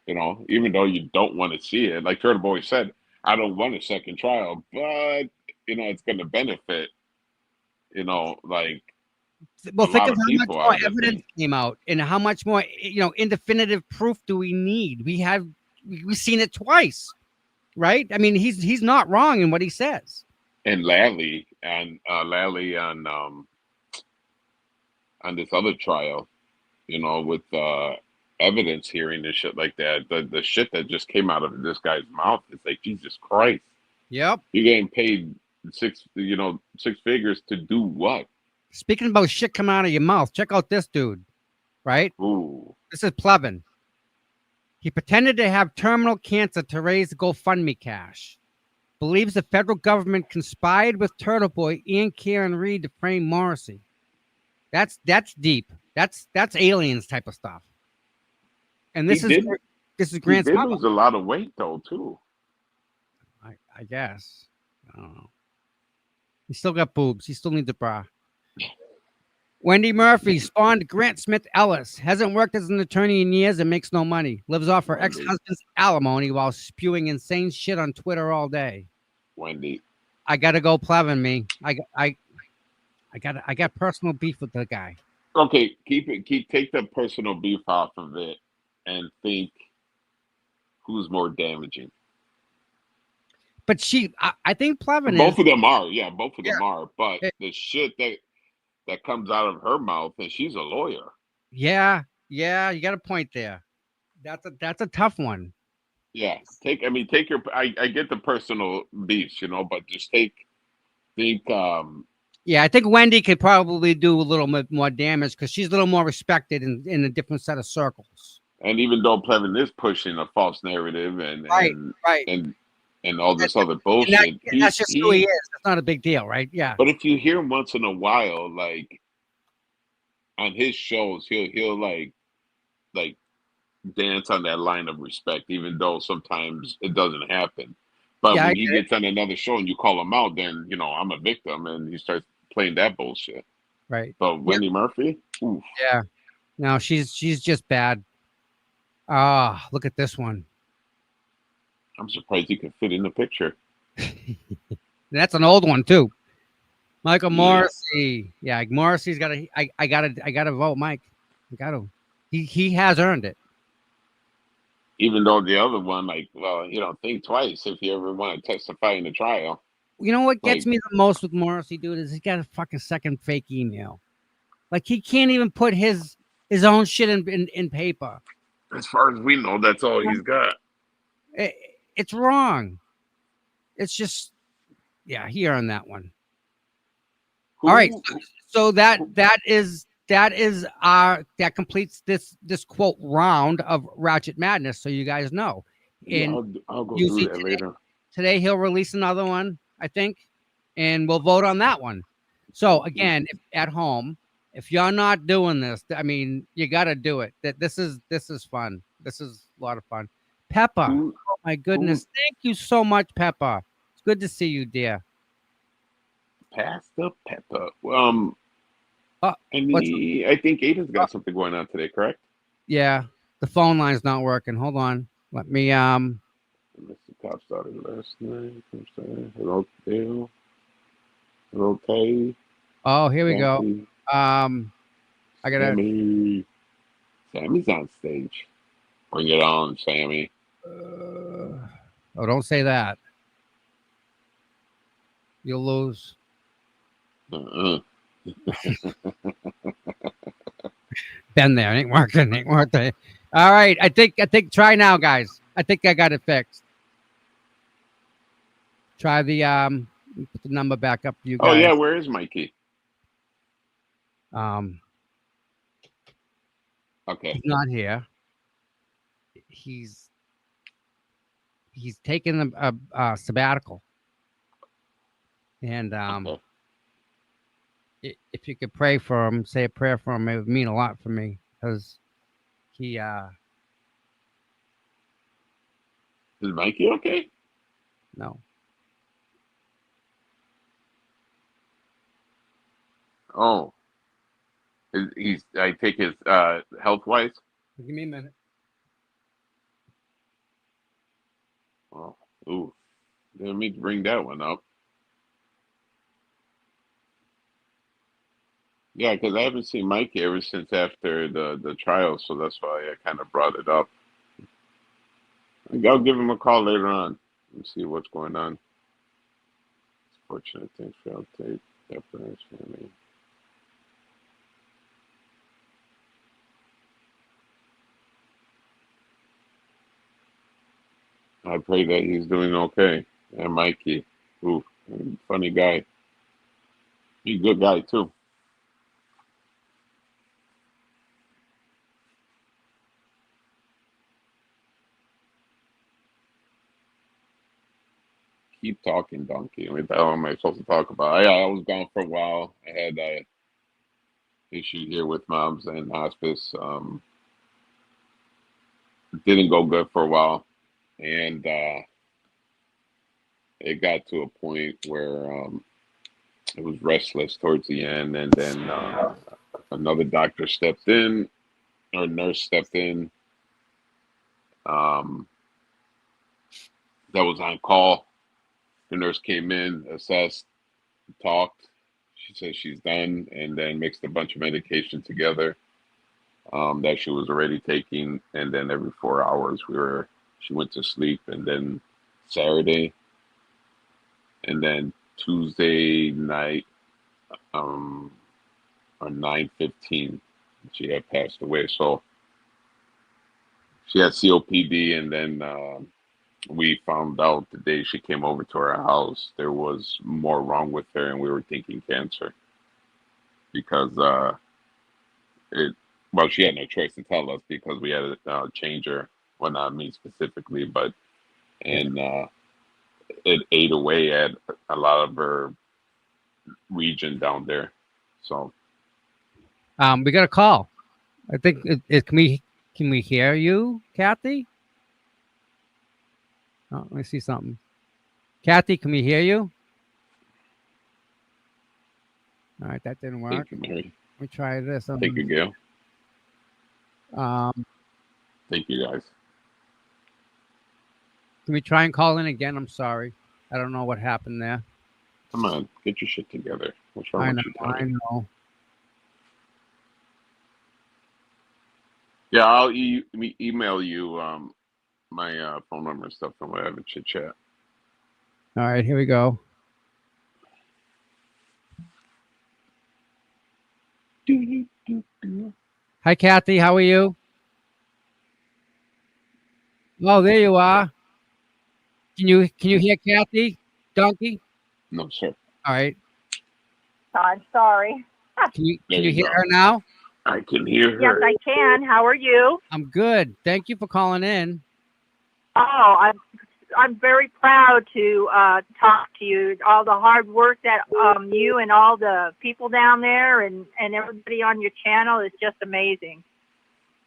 You know, even though you don't want to see it, like Turtle Boy said, I don't want a second trial, but you know, it's going to benefit. You know, like well, a think lot of of how much people. more evidence came out, and how much more indefinitive proof do we need? We've seen it twice, right? I mean, he's not wrong in what he says. And Lally on this other trial, you know, with evidence hearing and shit like that. The shit that just came out of this guy's mouth is like, Jesus Christ. Yep. You're getting paid six figures to do what? Speaking about shit coming out of your mouth, check out this dude, right? Ooh. This is Plevin. He pretended to have terminal cancer to raise GoFundMe cash. Believes the federal government conspired with Turtle Boy and Karen Reed to frame Morrissey. That's deep. That's aliens type of stuff. And this is Grant's He did mother. lose a lot of weight though too. I guess. I don't know. He still got boobs. He still needs a bra. Wendy Murphy spawned Grant Smith Ellis. Hasn't worked as an attorney in years and makes no money. Lives off her ex-husband's alimony while spewing insane shit on Twitter all day. Wendy. I gotta go Plevin me. I got personal beef with the guy. Okay, take the personal beef off of it and think who's more damaging. But I think Plevin both of them are, both of them are. But the shit that comes out of her mouth, and she's a lawyer. Yeah, you got a point there. That's a tough one. Yeah, take your. I get the personal beefs, you know, but just think. Yeah, I think Wendy could probably do a little bit more damage because she's a little more respected in a different set of circles. And even though Plevin is pushing a false narrative and all this other bullshit, that's just who he is. That's not a big deal, right? Yeah. But if you hear him once in a while, like on his shows, he'll like dance on that line of respect, even though sometimes it doesn't happen. But when he gets on another show and you call him out, then you know I'm a victim, and he starts playing that bullshit. Right. But Wendy Murphy, oof. Yeah. No, she's just bad. Look at this one. I'm surprised he could fit in the picture. That's an old one too. Michael Morrissey. Yeah, Morrissey's got to. I gotta vote, Mike. I got to. He has earned it. Even though the other one, like, well, you know, think twice if you ever want to testify in the trial. You know what gets me the most with Morrissey, dude, is he got a fucking second fake email. Like he can't even put his his own shit in paper. As far as we know, that's all he's got. It, it's wrong. It's just, yeah, here on that one. All right. Who? So that completes this quote round of Ratchet Madness. So you guys know. Yeah, And I'll go through usually that later. today he'll release another one, I think, and we'll vote on that one. So again, if, at home, if you're not doing this, I mean, you got to do it. That this is fun. This is a lot of fun. Peppa, Who? oh my Who? goodness, thank you so much, Peppa. It's good to see you, dear. Pastor Pepper. What's I think Aiden's got something going on today, correct? yeah? The phone line's not working. Hold on. Let me Mr. Cop started last night. Hello, Dale. Hello, Tay. Oh, here we go. Kathy. I gotta. Sammy's on stage. Bring it on, Sammy. Oh, don't say that. You'll lose. Uh-uh. Been there. Ain't working. Ain't working. All right. I think. Try now, guys. I think I got it fixed. Try the put the number back up for you guys. Oh yeah, where is Mikey? Okay. He's not here. He's taking a sabbatical, and Okay. if you could pray for him, say a prayer for him, it would mean a lot for me because he Is Mikey okay? no. Oh, he's. I take his health wise. Give me a minute. Oh, ooh. Didn't mean to bring that one up. Yeah, because I haven't seen Mikey ever since after the trial, so that's why I kind of brought it up. I'll give him a call later on and see what's going on. It's fortunate things for update. Definitely. I pray that he's doing okay. And Mikey, ooh, funny guy. He's a good guy too. Keep talking, donkey. What the hell am I supposed to talk about? I was gone for a while. I had a issue here with moms and hospice. It didn't go good for a while, and it got to a point where it was restless towards the end, and then another doctor stepped in, or nurse stepped in, um, that was on call. The nurse came in, assessed, talked. She said she's done, and then mixed a bunch of medication together that she was already taking, and then every 4 hours she went to sleep, and then Saturday, and then Tuesday night, on 9:15, she had passed away. So she had COPD, and then we found out the day she came over to our house there was more wrong with her, and we were thinking cancer because it. Well, she had no choice to tell us because we had to change her. Well, not me specifically, but Yeah. and it ate away at a lot of her region down there. So We got a call. I think can we hear you, Kathy? Oh, let me see something. Kathy, can we hear you? All right, that didn't work. thank you, Mary. Let me try this. Thank you, Gail. Um, Thank you, guys. can we try and call in again? I'm sorry. I don't know what happened there. Come on, get your shit together. What's wrong I with know. you, Tommy? I know. Yeah, I'll email you my phone number and stuff, and whatever, chit chat. All right, here we go. How Hi, Kathy. How are you? Oh, there you are. Can you hear Kathy? Donkey? No, sir. All right. I'm sorry. There Can you you hear go. her now? I can hear Yes, her. I can. How are you? I'm good. Thank you for calling in. Oh, I'm very proud to talk to you. All the hard work that you and all the people down there and everybody on your channel is just amazing.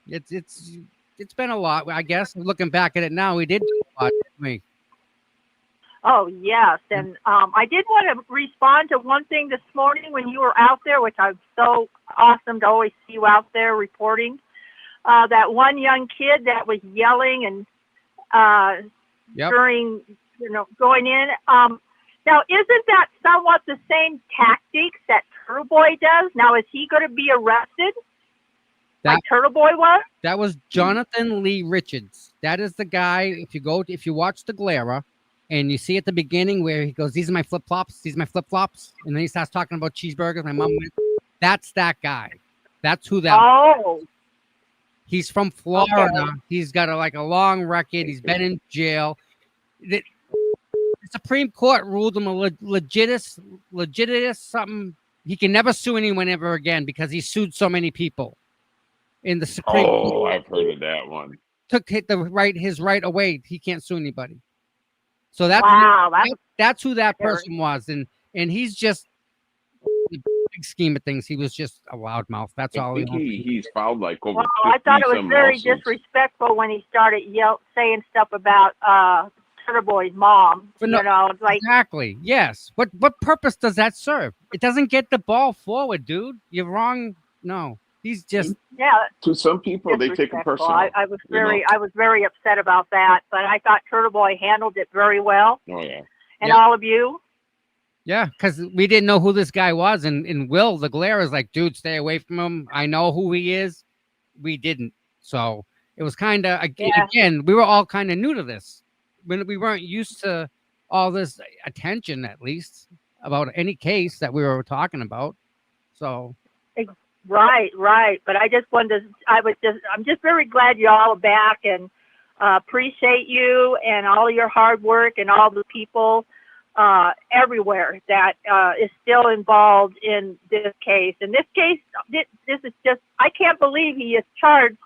It's been a lot. I guess looking back at it now, we did do a lot, didn't we? Oh yes, and I did want to respond to one thing this morning when you were out there, which I'm so awesome to always see you out there reporting. That one young kid that was yelling and Yep. during going in. Now, isn't that somewhat the same tactics that Turtle Boy does? Now, is he going to be arrested like Turtle Boy was? That was Jonathan Lee Richards. That is the guy. If you watch the Glera, and you see at the beginning where he goes, "These are my flip flops. These are my flip flops," and then he starts talking about cheeseburgers. My mom went, "That's that guy. That's who that." Oh, He's from Florida. okay. He's got a long record. He's been in jail. The Supreme Court ruled him a legitist something. He can never sue anyone ever again because he sued so many people. In the Supreme Court Oh, I've heard of that one. took his right away. He can't sue anybody. So Wow, that's who that scary. person was, and he's just the big scheme of things. He was just a loudmouth. That's I all. think he's filed like over Well, 50 I thought it was some very lawsuits. disrespectful when he started saying stuff about Turtle Boy's mom. But no, like exactly. Yes. What purpose does that serve? It doesn't get the ball forward, dude. You're wrong. No, he's just yeah. To some people, they take it Disrespectful. personal. I was very upset about that, but I thought Turtle Boy handled it very well, Oh yeah. and Yeah. all of you. yeah, because we didn't know who this guy was, and Will the Glare is like, dude, stay away from him. I know who he is. We didn't, so it was kind of Yeah. again. We were all kind of new to this when we weren't used to all this attention, at least about any case that we were talking about. So Right. But I just wanted to. I'm just very glad you all are back and appreciate you and all your hard work and all the people everywhere that is still involved in this case. In this case, this is just. I can't believe he is charged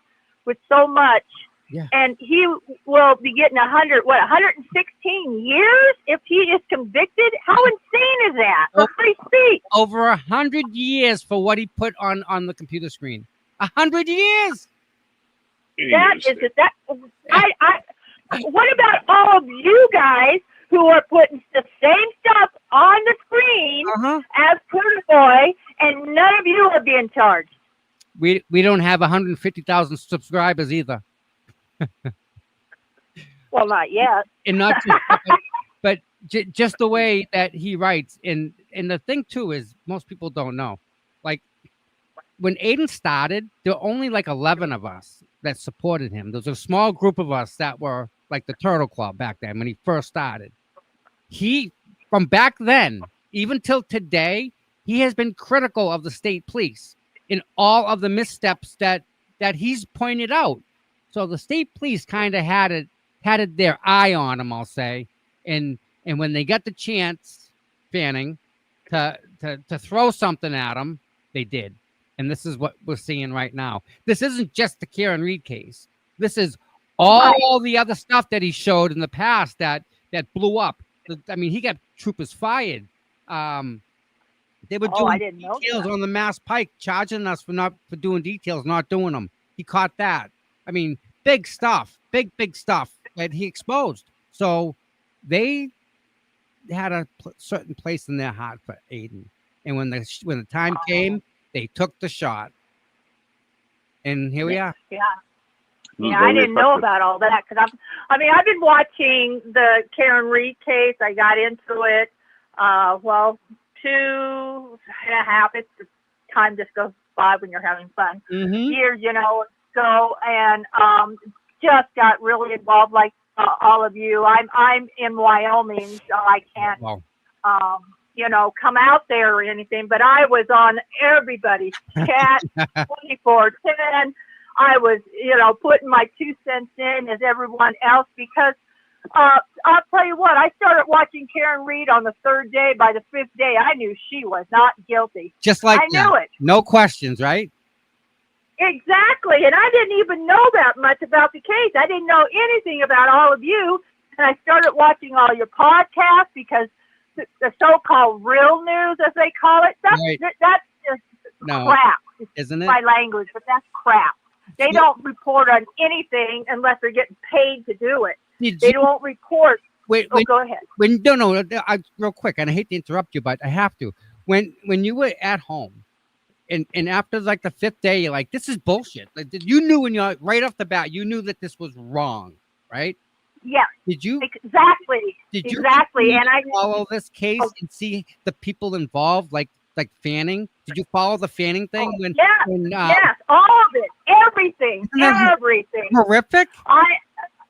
with so much. Yeah. And he will be getting 116 years if he is convicted? How insane is that? For free speech. over 100 years for what he put on the computer screen. 100 years. That is it. What about all of you guys who are putting the same stuff on the screen as Turtle Boy, and none of you are being charged? We don't have 150,000 subscribers either. Well, not yet. And not just, but just the way that he writes. And the thing too is most people don't know. Like when Aiden started, there were only like 11 of us that supported him. There was a small group of us that were like the Turtle Club back then when he first started. He, from back then, even till today, he has been critical of the state police in all of the missteps that he's pointed out. So the state police kind of had their eye on him, I'll say, and when they got the chance, Fanning, to throw something at him, they did. And this is what we're seeing right now. This isn't just the Karen Reed case. This is all the other stuff that he showed in the past that blew up. I mean, he got troopers fired. They were doing details on the Mass Pike, charging us for doing details, not doing them. He caught that. I mean, big stuff, big stuff that he exposed. So they had a certain place in their heart for Aiden. And when the time came, they took the shot. And here we are. Yeah. Yeah, I didn't know about all that because I've been watching the Karen Reed case. I got into it, 2.5. It's the time just goes by when you're having fun. Years, ago, and just got really involved like all of you. I'm in Wyoming, so I can't. come out there or anything, but I was on everybody's chat 24/10. I was, putting my 2 cents in as everyone else because I'll tell you what, I started watching Karen Reed on the 3rd day. By the 5th day, I knew she was not guilty. Just like I knew it. No questions, right? Exactly. And I didn't even know that much about the case. I didn't know anything about all of you. And I started watching all your podcasts because the so-called real news, as they call it, that's just crap. Isn't it? My language, but that's crap. They don't report on anything unless they're getting paid to do it. They don't report. Wait, go ahead. No, real quick, and I hate to interrupt you, but I have to. When you were at home, and after like the 5th day, you're like, this is bullshit. Like, you knew right off the bat, you knew that this was wrong, right? Yeah. Did you exactly? And I follow this case and see the people involved, like Fanning? Did you follow the Fanning thing? Yes, all of it, everything. Horrific. I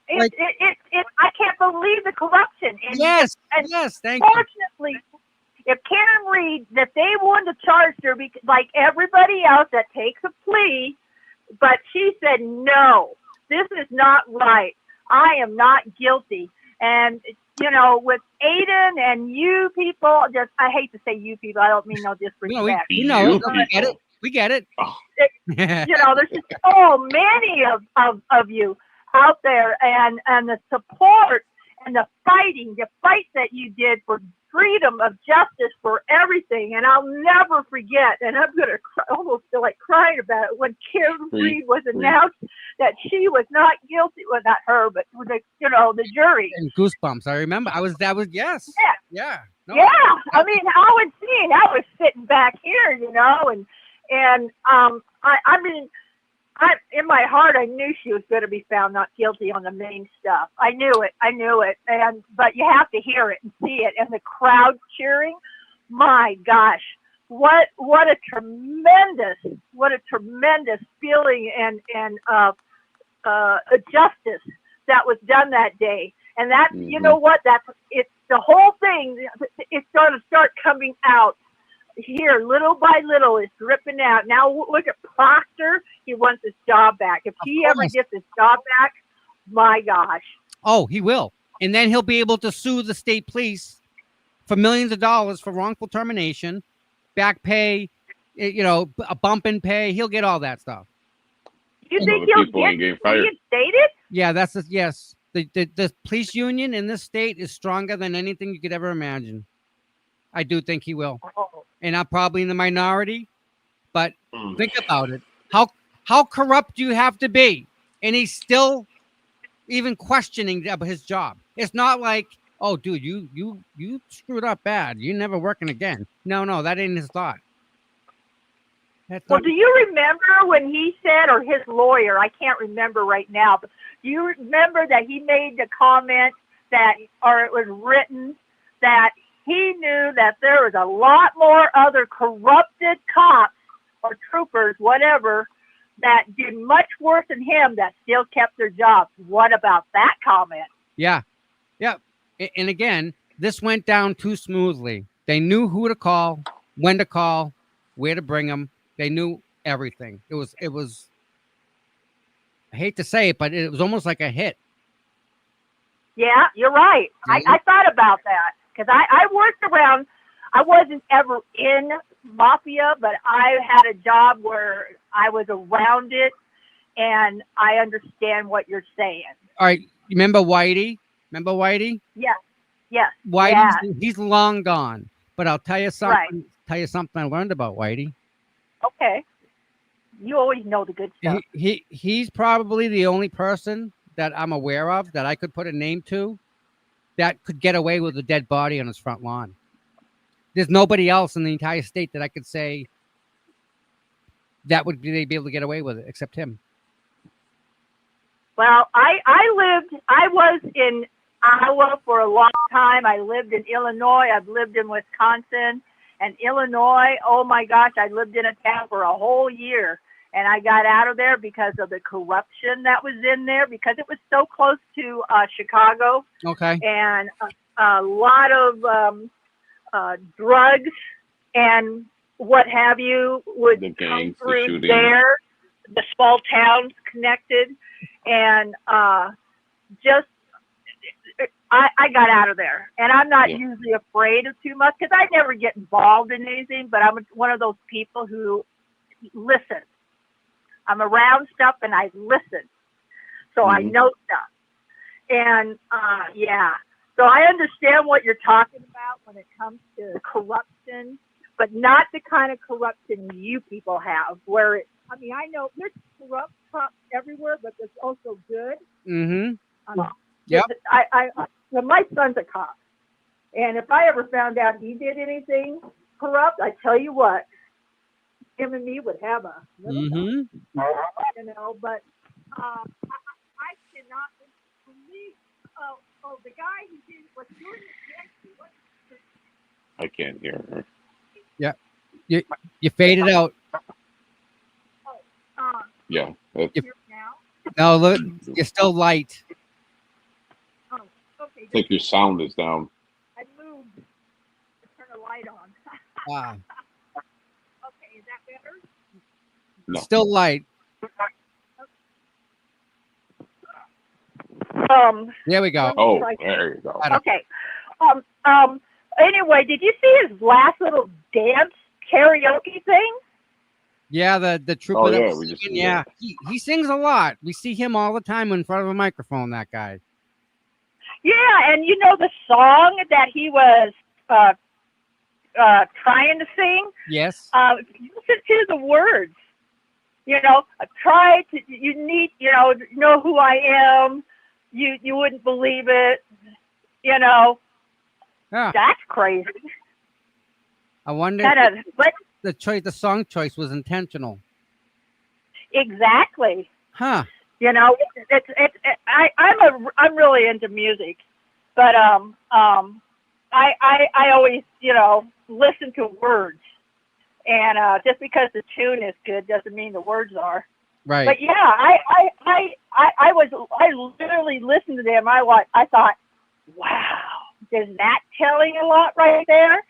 can't believe the corruption. And, yes, thank you. Fortunately, if Karen Reed, that they wanted to charge her like everybody else that takes a plea, but she said, no, this is not right. I am not guilty. And, with Aiden and you people, I hate to say you people, I don't mean no disrespect. We get it. There's just so many of you out there, and the support and the fight that you did for freedom of justice for everything. And I'll never forget, and I'm going to almost feel like crying about it, when Karen Reed was announced that she was not guilty. Well, not her, but the jury. And goosebumps. I remember. Yes. Yeah. No. Yeah. I mean, I was sitting back here, and I mean, in my heart, I knew she was going to be found not guilty on the main stuff. I knew it. But you have to hear it and see it, and the crowd cheering. My gosh, what a tremendous feeling and justice that was done that day. And that's you know what? It's the whole thing. It's going to start coming out. Here, little by little, it's dripping out. Now look at Proctor. He wants his job back. If he ever gets his job back, my gosh. Oh, he will. And then he'll be able to sue the state police for millions of dollars for wrongful termination, back pay, a bump in pay. He'll get all that stuff. You think he'll get reinstated? Yeah, yes. The police union in this state is stronger than anything you could ever imagine. I do think he will. And I'm probably in the minority, but think about it. How corrupt do you have to be? And he's still even questioning his job. It's not like, oh, dude, you screwed up bad. You're never working again. No, that ain't his thought. Do you remember when he said, or his lawyer, I can't remember right now, but do you remember that he made the comment or it was written that he knew that there was a lot more other corrupted cops or troopers, whatever, that did much worse than him that still kept their jobs? What about that comment? Yeah. And again, this went down too smoothly. They knew who to call, when to call, where to bring them. They knew everything. It was, I hate to say it, but it was almost like a hit. Yeah, you're right. I thought about that. Because I worked around, I wasn't ever in mafia, but I had a job where I was around it, and I understand what you're saying. All right. Remember Whitey? Yes. Whitey, he's long gone. But I'll tell you something. I learned about Whitey. Okay. You always know the good stuff. He's probably the only person that I'm aware of that I could put a name to that could get away with a dead body on his front lawn. There's nobody else in the entire state that I could say that would be able to get away with it except him. Well, I was in Iowa for a long time. I lived in Illinois. I've lived in Wisconsin and Illinois. Oh my gosh, I lived in a town for a whole year. And I got out of there because of the corruption that was in there, because it was so close to Chicago. Okay. And a lot of drugs and what have you would The come gangs, the through shooting. there, the small towns connected, and just I got out of there, and I'm not Yeah. usually afraid of too much because I never get involved in anything. But I'm one of those people who listen. I'm around stuff and I listen, so I Mhm. know stuff. And yeah, so I understand what you're talking about when it comes to corruption, but not the kind of corruption you people have. Where it, I mean, I know there's corrupt cops everywhere, but there's also good. Mm-hmm. Yep. Well, my son's a cop, and if I ever found out he did anything corrupt, I tell you what, him and me would have a little, Mm-hmm. you know. But I cannot believe. Oh, the guy who did was doing it. What? I can't hear her. You faded out. Oh, uh, Yeah. That's, here now. No, look, you're still light. Oh, okay. I think your sound is down. I moved to turn the light on. Ah, Okay, is that better? No. still light. There we go. Oh, there you go. Okay. Anyway, did you see his last little dance karaoke thing? Yeah, the trooper. Oh, that yeah, was we just singing, see yeah. that. He sings a lot. We see him all the time in front of a microphone. That guy. Yeah, and you know the song that he was trying to sing? Yes. Listen to the words. You know, you need, know who I am. You wouldn't believe it. You know, Yeah. that's crazy. I wonder Kind of, but the song choice was intentional. exactly. Huh. You know, I'm really into music, but I always listen to words, and just because the tune is good doesn't mean the words are. Right. But yeah, I literally listened to them. I thought, wow, is that telling a lot right there?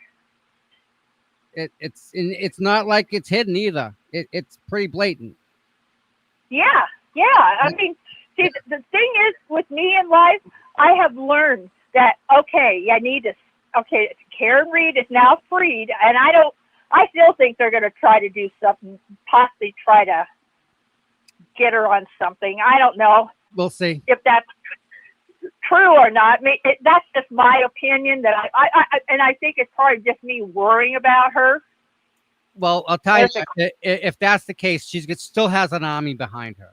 It's not like it's hidden either. It's pretty blatant. Yeah. I mean, see, the thing is with me in life, I have learned that Karen Reed is now freed, and I still think they're going to try to do something, possibly try to get her on something. I don't know We'll see. if that's true or not. I mean, that's just my opinion. That I think it's probably just me worrying about her. Well, I'll tell you, if that's the case, still has an army behind her.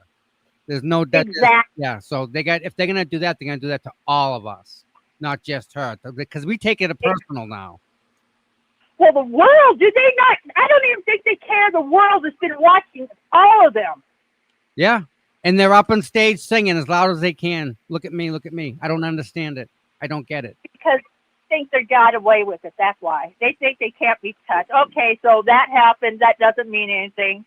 There's no doubt. Exactly. Yeah. So if they're gonna do that, they're gonna do that to all of us, not just her, because we take it personal now. Well, the world, do they not? I don't even think they care. The world has been watching all of them. Yeah. And they're up on stage singing as loud as they can. Look at me, look at me. I don't understand it. I don't get it. Because they think they got away with it. That's why. They think they can't be touched. Okay, so that happened. That doesn't mean anything.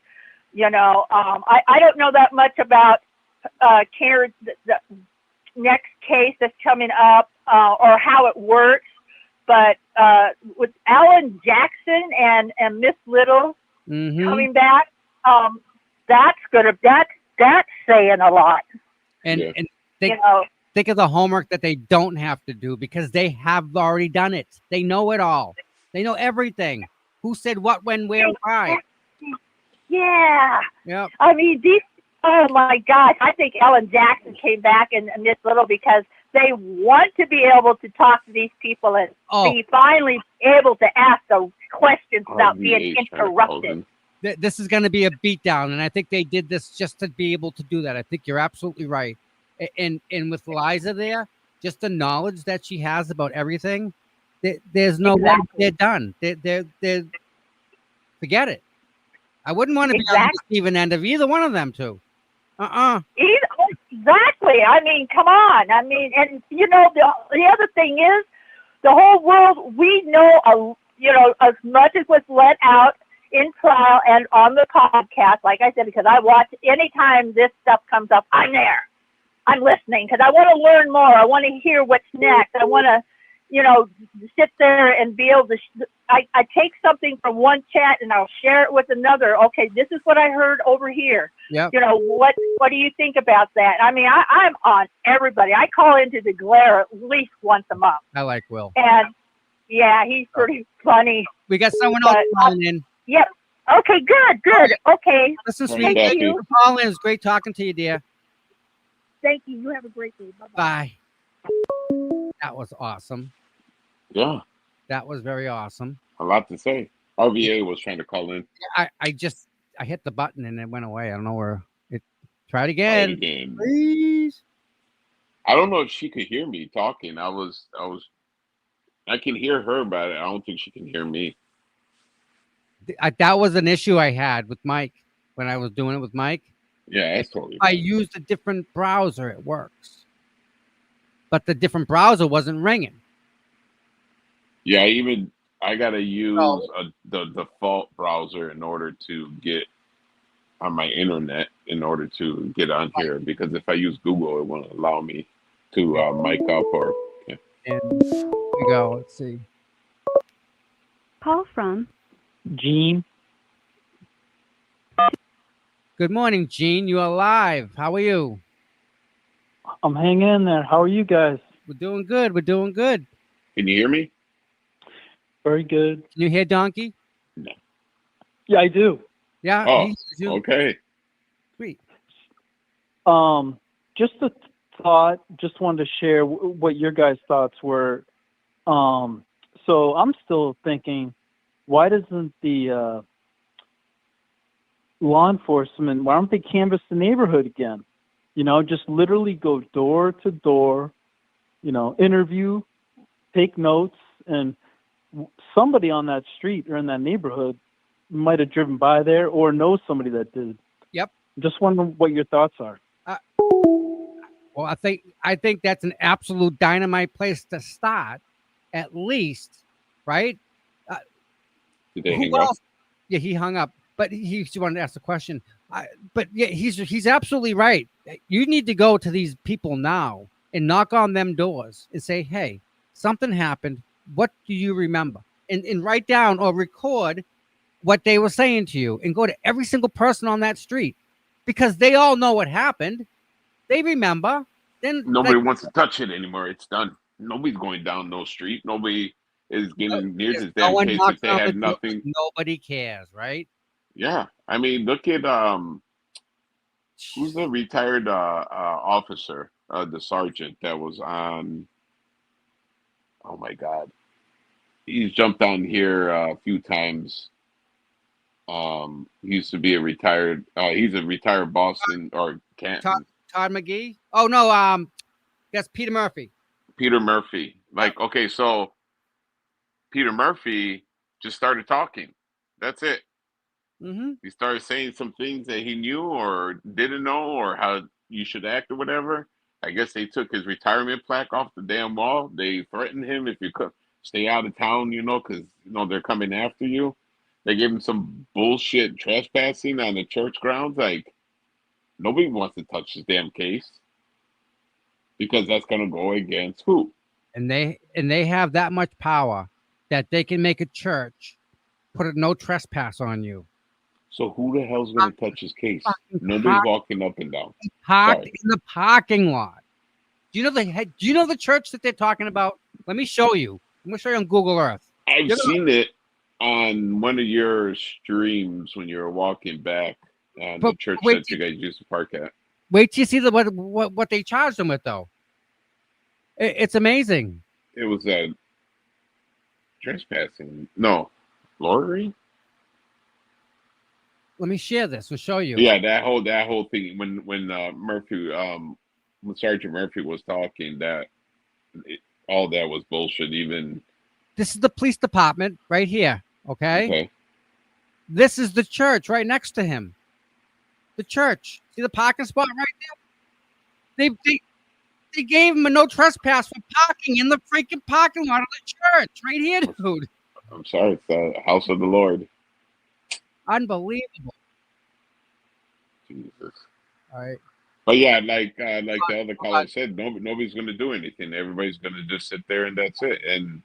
You know, I don't know that much about Karen, the next case that's coming up, or how it works. But with Alan Jackson and Miss Little coming back, that's saying a lot. And think of the homework that they don't have to do, because they have already done it. They know it all. They know everything. Who said what, when, where, why. Yeah. Yep. I mean, oh my gosh, I think Alan Jackson came back and Miss Little because they want to be able to talk to these people and be finally able to ask the questions without being interrupted. This is going to be a beatdown, and I think they did this just to be able to do that. I think you're absolutely right. And with Liza there, just the knowledge that she has about everything, there's no way they're done. They're forget it. I wouldn't want to be on the receiving end of either one of them two. Exactly. I mean, come on. I mean, and the other thing is, the whole world, we know, as much as was let out in trial and on the podcast, like I said, because I watch anytime this stuff comes up, I'm there. I'm listening because I want to learn more. I want to hear what's next. I want to, sit there and be able to. I take something from one chat and I'll share it with another. Okay, this is what I heard over here. Yep. What do you think about that? I mean, I'm on everybody. I call into the glare at least once a month. I like Will. And yeah, he's pretty funny. We got someone else calling in. Yep. Okay, good. Okay. Listen, Thank sweet. Thank you. you for calling. It was great talking to you, dear. Thank you. You have a great day. Bye-bye. Bye. That was awesome. Yeah, That was very awesome. a lot to say. RVA was trying to call in. I hit the button and it went away. I don't know where it. Try it Try again, it again. please. I don't know if she could hear me talking. I can hear her, but I don't think she can hear me. That was an issue I had with Mike when I was doing it with Mike. Yeah, that's totally I fine. used a different browser. It works, but the different browser wasn't ringing. Yeah, I gotta use the default browser in order to get on my internet in order to get on here, because if I use Google, it won't allow me to mic up or. Yeah. And we go. Let's see. Call from Gene. Good morning, Gene. You are live. How are you? I'm hanging in there. How are you guys? We're doing good. We're doing good. Can you hear me? Very good. Can you hear Donkey? Yeah, I do. Yeah. Oh, he hears you. okay. Sweet. Just a thought. Just wanted to share what your guys' thoughts were. So I'm still thinking, why doesn't the law enforcement, why don't they canvass the neighborhood again? Just literally go door to door, interview, take notes, and somebody on that street or in that neighborhood might have driven by there or knows somebody that did. Yep. Just wondering what your thoughts are. Well, I think that's an absolute dynamite place to start, at least, right? Did they Who hang up? else? Yeah, he hung up, but he wanted to ask a question. But yeah, he's absolutely right. You need to go to these people now and knock on them doors and say, "Hey, something happened. What do you remember?" And write down or record what they were saying to you, and go to every single person on that street, because they all know what happened. They remember. Then Nobody wants to touch it anymore. It's done. Nobody's going down no street. Nobody is getting near if this no damn one case knocks if they on the had door, nothing. nobody cares, right? Yeah, I mean, look at who's the retired officer, the sergeant that was on. Oh my God, he's jumped on here a few times. He used to be a retired. He's a retired Boston or Canton. Todd McGee. Oh no, that's Peter Murphy. Peter Murphy. Like, okay, so Peter Murphy just started talking. That's it. Mm-hmm. He started saying some things that he knew or didn't know, or how you should act or whatever. I guess they took his retirement plaque off the damn wall. They threatened him if you could stay out of town, because they're coming after you. They gave him some bullshit trespassing on the church grounds. Like, nobody wants to touch this damn case because that's gonna go against who? And they have that much power that they can make a church put a no trespass on you. So who the hell's gonna touch his case? Nobody's walking up and down. Parked Sorry. in the parking lot. Do you know the church that they're talking about? Let me show you. I'm gonna show you on Google Earth. I've seen it on one of your streams when you were walking back on the church that you guys used to park at. Wait till you see what they charged them with, though. It's amazing. It was trespassing. No, loitering. Let me share this. We'll show you. Yeah, that whole thing when Murphy, when Sergeant Murphy was talking, all that was bullshit. Even this is the police department right here. Okay. This is the church right next to him. The church. See the parking spot right there? They gave him a no trespass for parking in the freaking parking lot of the church right here, dude. I'm sorry, it's the house of the Lord. Unbelievable. Jesus. All right. But yeah, like the other caller said, nobody's going to do anything. Everybody's going to just sit there and that's it. And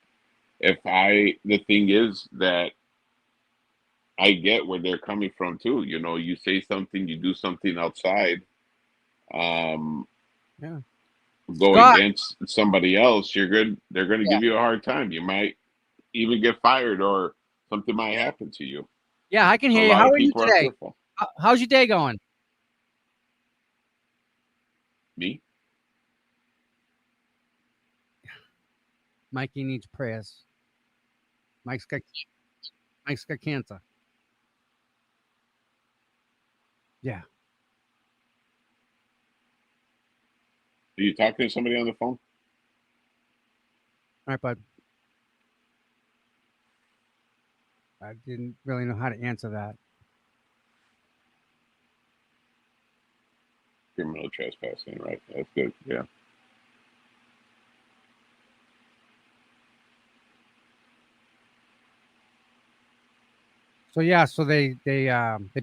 the thing is that I get where they're coming from too. You know, you say something, you do something outside, um, Yeah. go Scott. against somebody else, you're good. They're going to Yeah. give you a hard time. You might even get fired or something might happen to you. Yeah, I can So hear a you. lot How of are you people are today? fearful. How's your day going? Me? Mikey needs prayers. Mike's got cancer. Yeah. Are you talking to somebody on the phone? All right, bud. I didn't really know how to answer that. Criminal trespassing, right? That's good. Yeah. So yeah, so they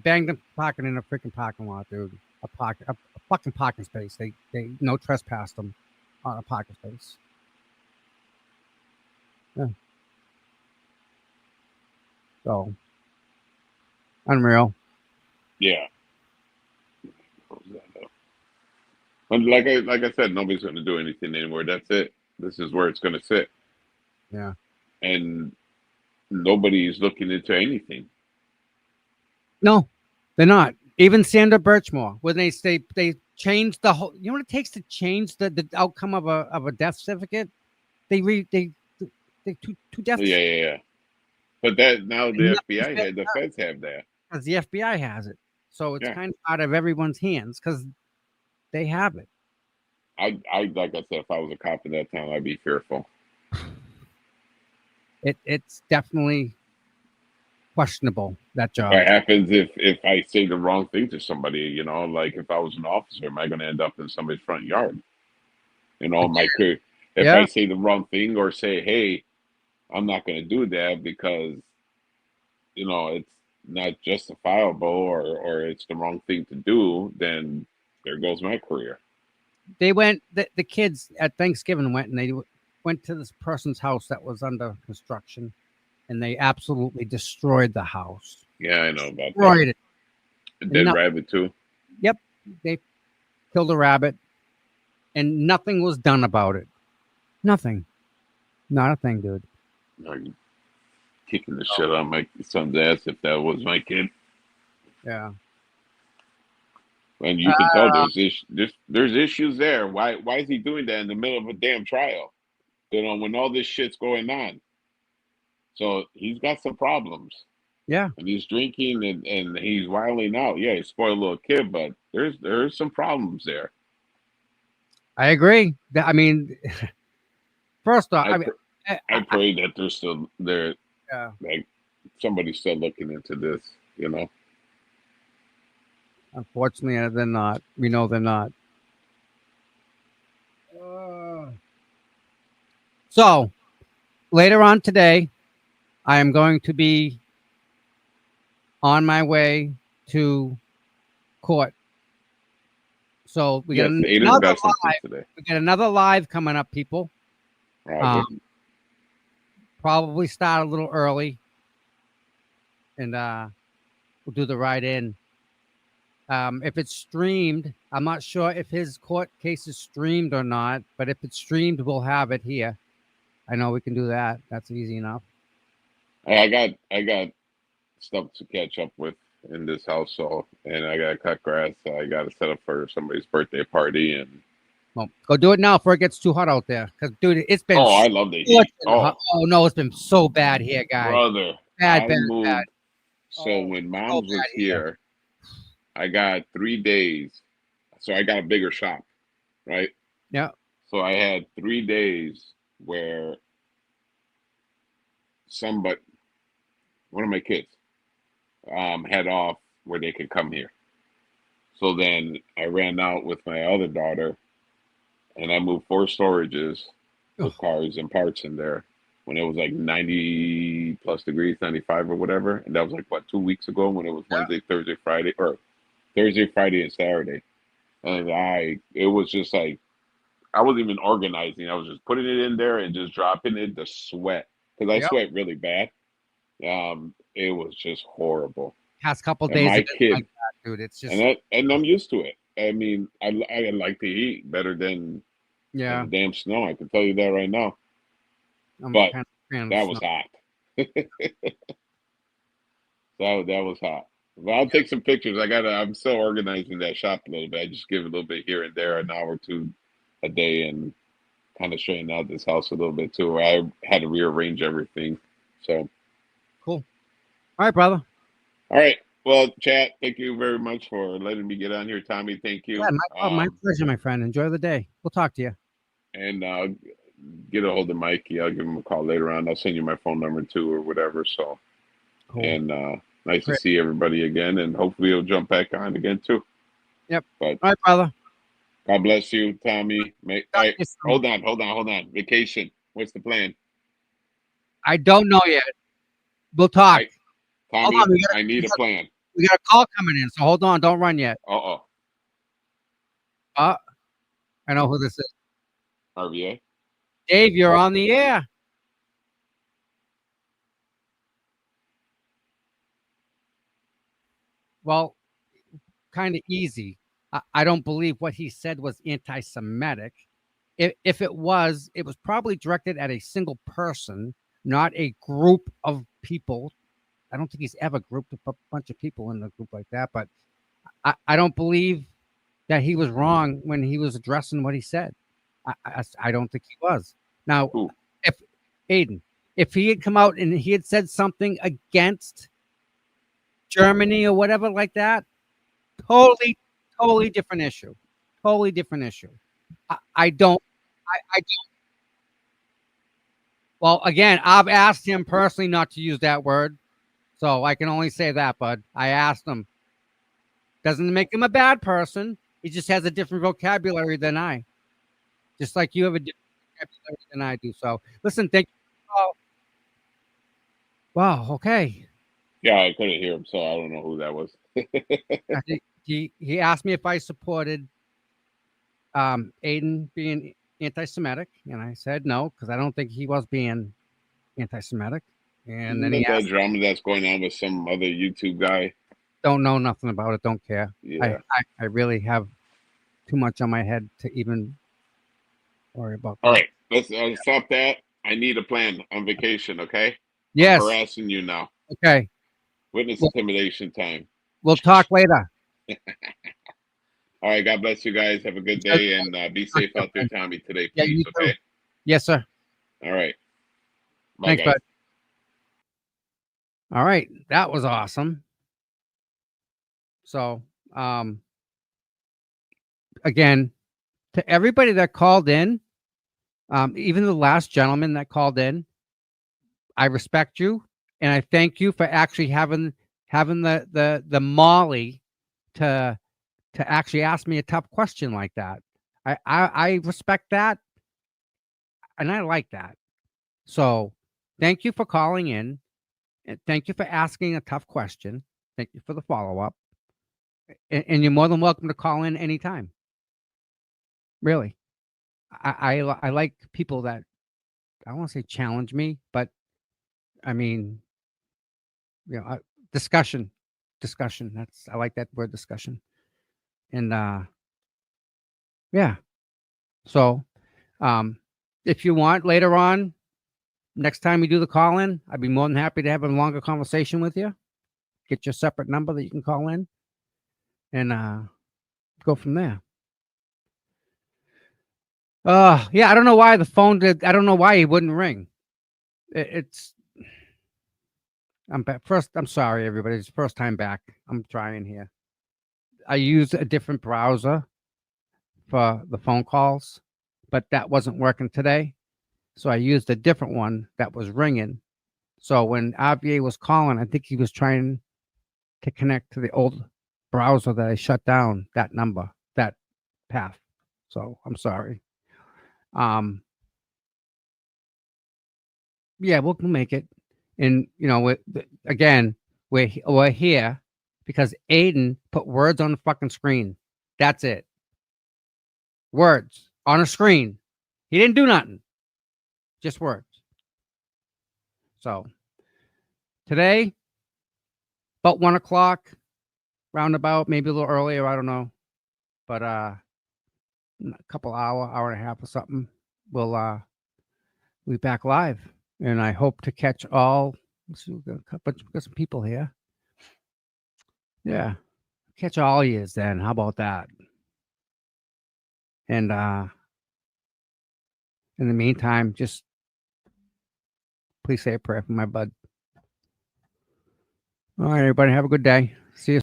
banged them parking in a freaking parking lot, dude. A fucking parking space. They no trespassed them on a parking space. Yeah. So unreal. Yeah. Close that up. But like I said, nobody's going to do anything anymore. That's it. This is where it's going to sit, Yeah. and nobody's looking into anything. No, they're not. Even Sandra Birchmore, when they changed the whole. You know what it takes to change the outcome of a death certificate? They two deaths. Yeah. But that now And the nothing's FBI been had the done feds have that. because the FBI has it. So it's Yeah. kind of out of everyone's hands because they have it. I like I said, if I was a cop in that town, I'd be fearful. It's definitely questionable, that job. What happens if I say the wrong thing to somebody? You know, like if I was an officer, am I going to end up in somebody's front yard? You know, my career. If Yeah. I say the wrong thing or say, "Hey, I'm not going to do that because you know it's not justifiable or it's the wrong thing to do," then there goes my career. They went, the kids at Thanksgiving went and they went to this person's house that was under construction and they absolutely destroyed the house. Yeah, I know about that. Destroyed it. A dead rabbit too. Yep. They killed a rabbit and nothing was done about it. Nothing. Not a thing, dude. I'm kicking the shit out of my son's ass if that was my kid. Yeah. And you can tell there's issues there. Why is he doing that in the middle of a damn trial? You know, when all this shit's going on. So he's got some problems. Yeah. And he's drinking and he's wilding out. Yeah, he's a spoiled little kid, but there's some problems there. I agree. I mean, first off, I pray that they're still there. Yeah. Like somebody's still looking into this, you know. Unfortunately, they're not. We know they're not. So later on today, I am going to be on my way to court. So we Yes, got Aiden's another got something live. today. We got another live coming up, people. Probably start a little early, and we'll do the ride in. If it's streamed, I'm not sure if his court case is streamed or not, but if it's streamed, we'll have it here. I know we can do that. That's easy enough. I got stuff to catch up with in this house, so and I gotta cut grass. So I gotta set up for somebody's birthday party, and well, go do it now before it gets too hot out there. Because dude, it's been I love the heat. Oh no, it's been so bad here, guys. Brother, Bad. So when Moms was here, I got 3 days. So I got a bigger shop, right? Yeah. So I had 3 days where one of my kids had off where they could come here. So then I ran out with my other daughter and I moved 4 storages with cars and parts in there when it was like 90 plus degrees, 95 or whatever. And that was like, 2 weeks ago when it was Wednesday, Thursday, Friday, or Thursday, Friday, and Saturday. and it was just like I wasn't even organizing. I was just putting it in there and just dropping it to sweat because I Yep. sweat really bad. It was just horrible. Past couple And days my have been like kid, that, dude. It's and just I'm used to it. I mean, I like to eat better than yeah. the damn snow. I can tell you that right now. I'm But kind of a fan of that snow. was hot. That was hot. Well, I'll take some pictures. I'm still organizing that shop a little bit. I just give a little bit here and there, an hour or two a day, and kind of straighten out this house a little bit too. I had to rearrange everything. So, Cool. All right, brother. all right. Well, chat. Thank you very much for letting me get on here, Tommy. Thank Yeah, you. my pleasure, my friend. Enjoy the day. We'll talk to you. And get a hold of Mikey. I'll give him a call later on. I'll send you my phone number too, or whatever. So, Cool. and nice to Great. see everybody again. And hopefully, you'll jump back on again too. Yep. But All right, brother. God bless you, Tommy. Talk Hey, to you soon. hold on. Vacation. What's the plan? I don't know yet. We'll talk. I, Hold Tommy, on. I need a plan. We got a call coming in, so hold on. Don't run yet. Uh-oh. I know who this is. RVA? Dave, you're on the air. Well, kind of easy. I don't believe what he said was anti-Semitic. If it was probably directed at a single person, not a group of people. I don't think he's ever grouped a bunch of people in a group like that. But I don't believe that he was wrong when he was addressing what he said. I don't think he was. Now, Who? if Aiden, if he had come out and he had said something against Germany or whatever like that, totally different issue. Totally different issue. I don't. I don't. Well, again, I've asked him personally not to use that word, so I can only say that. Bud, I asked him. Doesn't make him a bad person. He just has a different vocabulary than I. Just like you have a different vocabulary than I do. So, listen, thank you. Oh, wow. Okay. Yeah, I couldn't hear him, so I don't know who that was. I think he asked me if I supported Aiden being anti-Semitic, and I said no because I don't think he was being anti-Semitic. And then Isn't he that asked, drama that's going on with some other YouTube guy? "Don't know nothing about it. Don't care. Yeah. I really have too much on my head to even worry about All that." right. Let's stop that. I need a plan on vacation, okay? I'm Yes. harassing you now. Okay. Witness Well- intimidation time. We'll talk later. All right. God bless you guys. Have a good day and be safe out there, Tommy, today, Yeah, please, you too. okay? Yes, sir. All right. Bye, Thanks, guys. bud. All right. That was awesome. So, again, to everybody that called in, even the last gentleman that called in, I respect you and I thank you for actually having the Molly to actually ask me a tough question like that. I respect that and I like that. So, thank you for calling in. And thank you for asking a tough question. Thank you for the follow-up. And you're more than welcome to call in anytime. Really. I like people that I don't want to say challenge me, but I mean, discussion. I like that word, discussion. And yeah. So, if you want later on, next time we do the call in, I'd be more than happy to have a longer conversation with you. Get your separate number that you can call in and go from there. Yeah, I don't know why the phone did. I don't know why he wouldn't ring. It's. I'm back. First, I'm sorry, everybody. It's first time back. I'm trying here. I use a different browser for the phone calls, but that wasn't working today. So I used a different one that was ringing. So when RVA was calling, I think he was trying to connect to the old browser that I shut down, that number, that path. So I'm sorry. Yeah, we'll make it. And again, we're here because Aiden put words on the fucking screen. That's it. Words on a screen. He didn't do nothing. Just words. So today, about 1 o'clock, roundabout, maybe a little earlier, I don't know. But in a couple hour and a half or something, we'll be back live. And I hope to catch all. Let's see, we've got some people here. Yeah. Catch all yous then. How about that? And in the meantime, just please say a prayer for my bud. All right, everybody, have a good day. See you.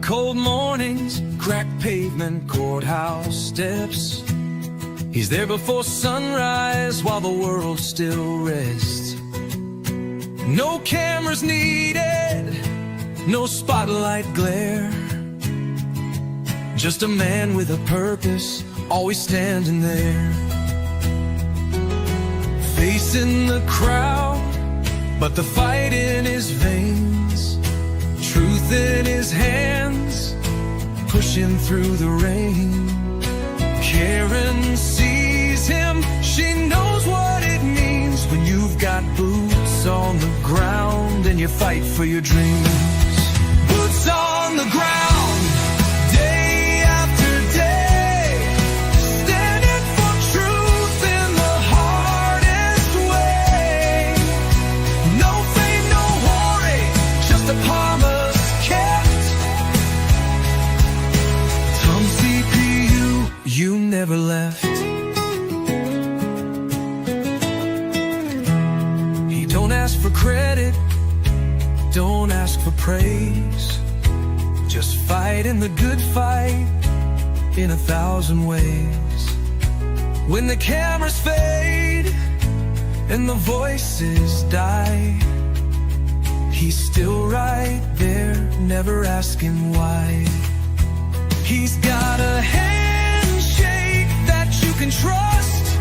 Cold mornings, cracked pavement, courthouse steps. He's there before sunrise while the world still rests. No cameras needed, no spotlight glare. Just a man with a purpose, always standing there. Facing the crowd, but the fight in his veins. Truth in his hands, pushing through the rain. Karen sees him, she knows what it means when you've got boots on the ground and you fight for your dreams. Boots on the ground, day after day, standing for truth in the hardest way. No fame, no worry, just a promise kept. Tom CPU, you never left. He don't ask for credit, don't ask for praise. Just fighting the good fight in 1,000 ways. When the cameras fade and the voices die, he's still right there, never asking why. He's got a handshake that you can trust,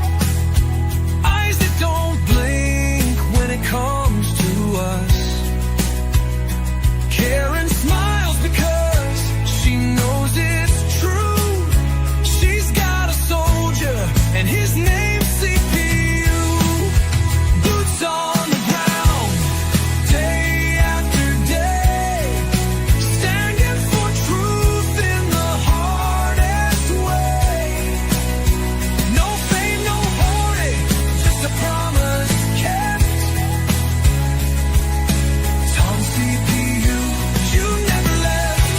eyes that don't blink when it comes to us. Karen smiles because she knows it's true. She's got a soldier and his name's CPU. Boots on the ground, day after day, standing for truth in the hardest way. No fame, no hurry, just a promise kept. Tom CPU, you never left.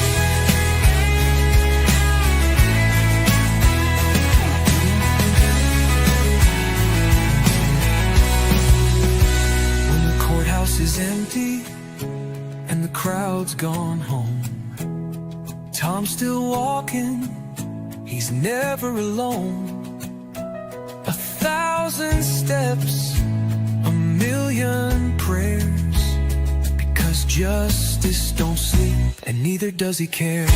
When the courthouse is empty and the crowd's gone home, Tom's still walking, he's never alone. 1,000 steps, a million prayers, because justice don't sleep and neither does he care.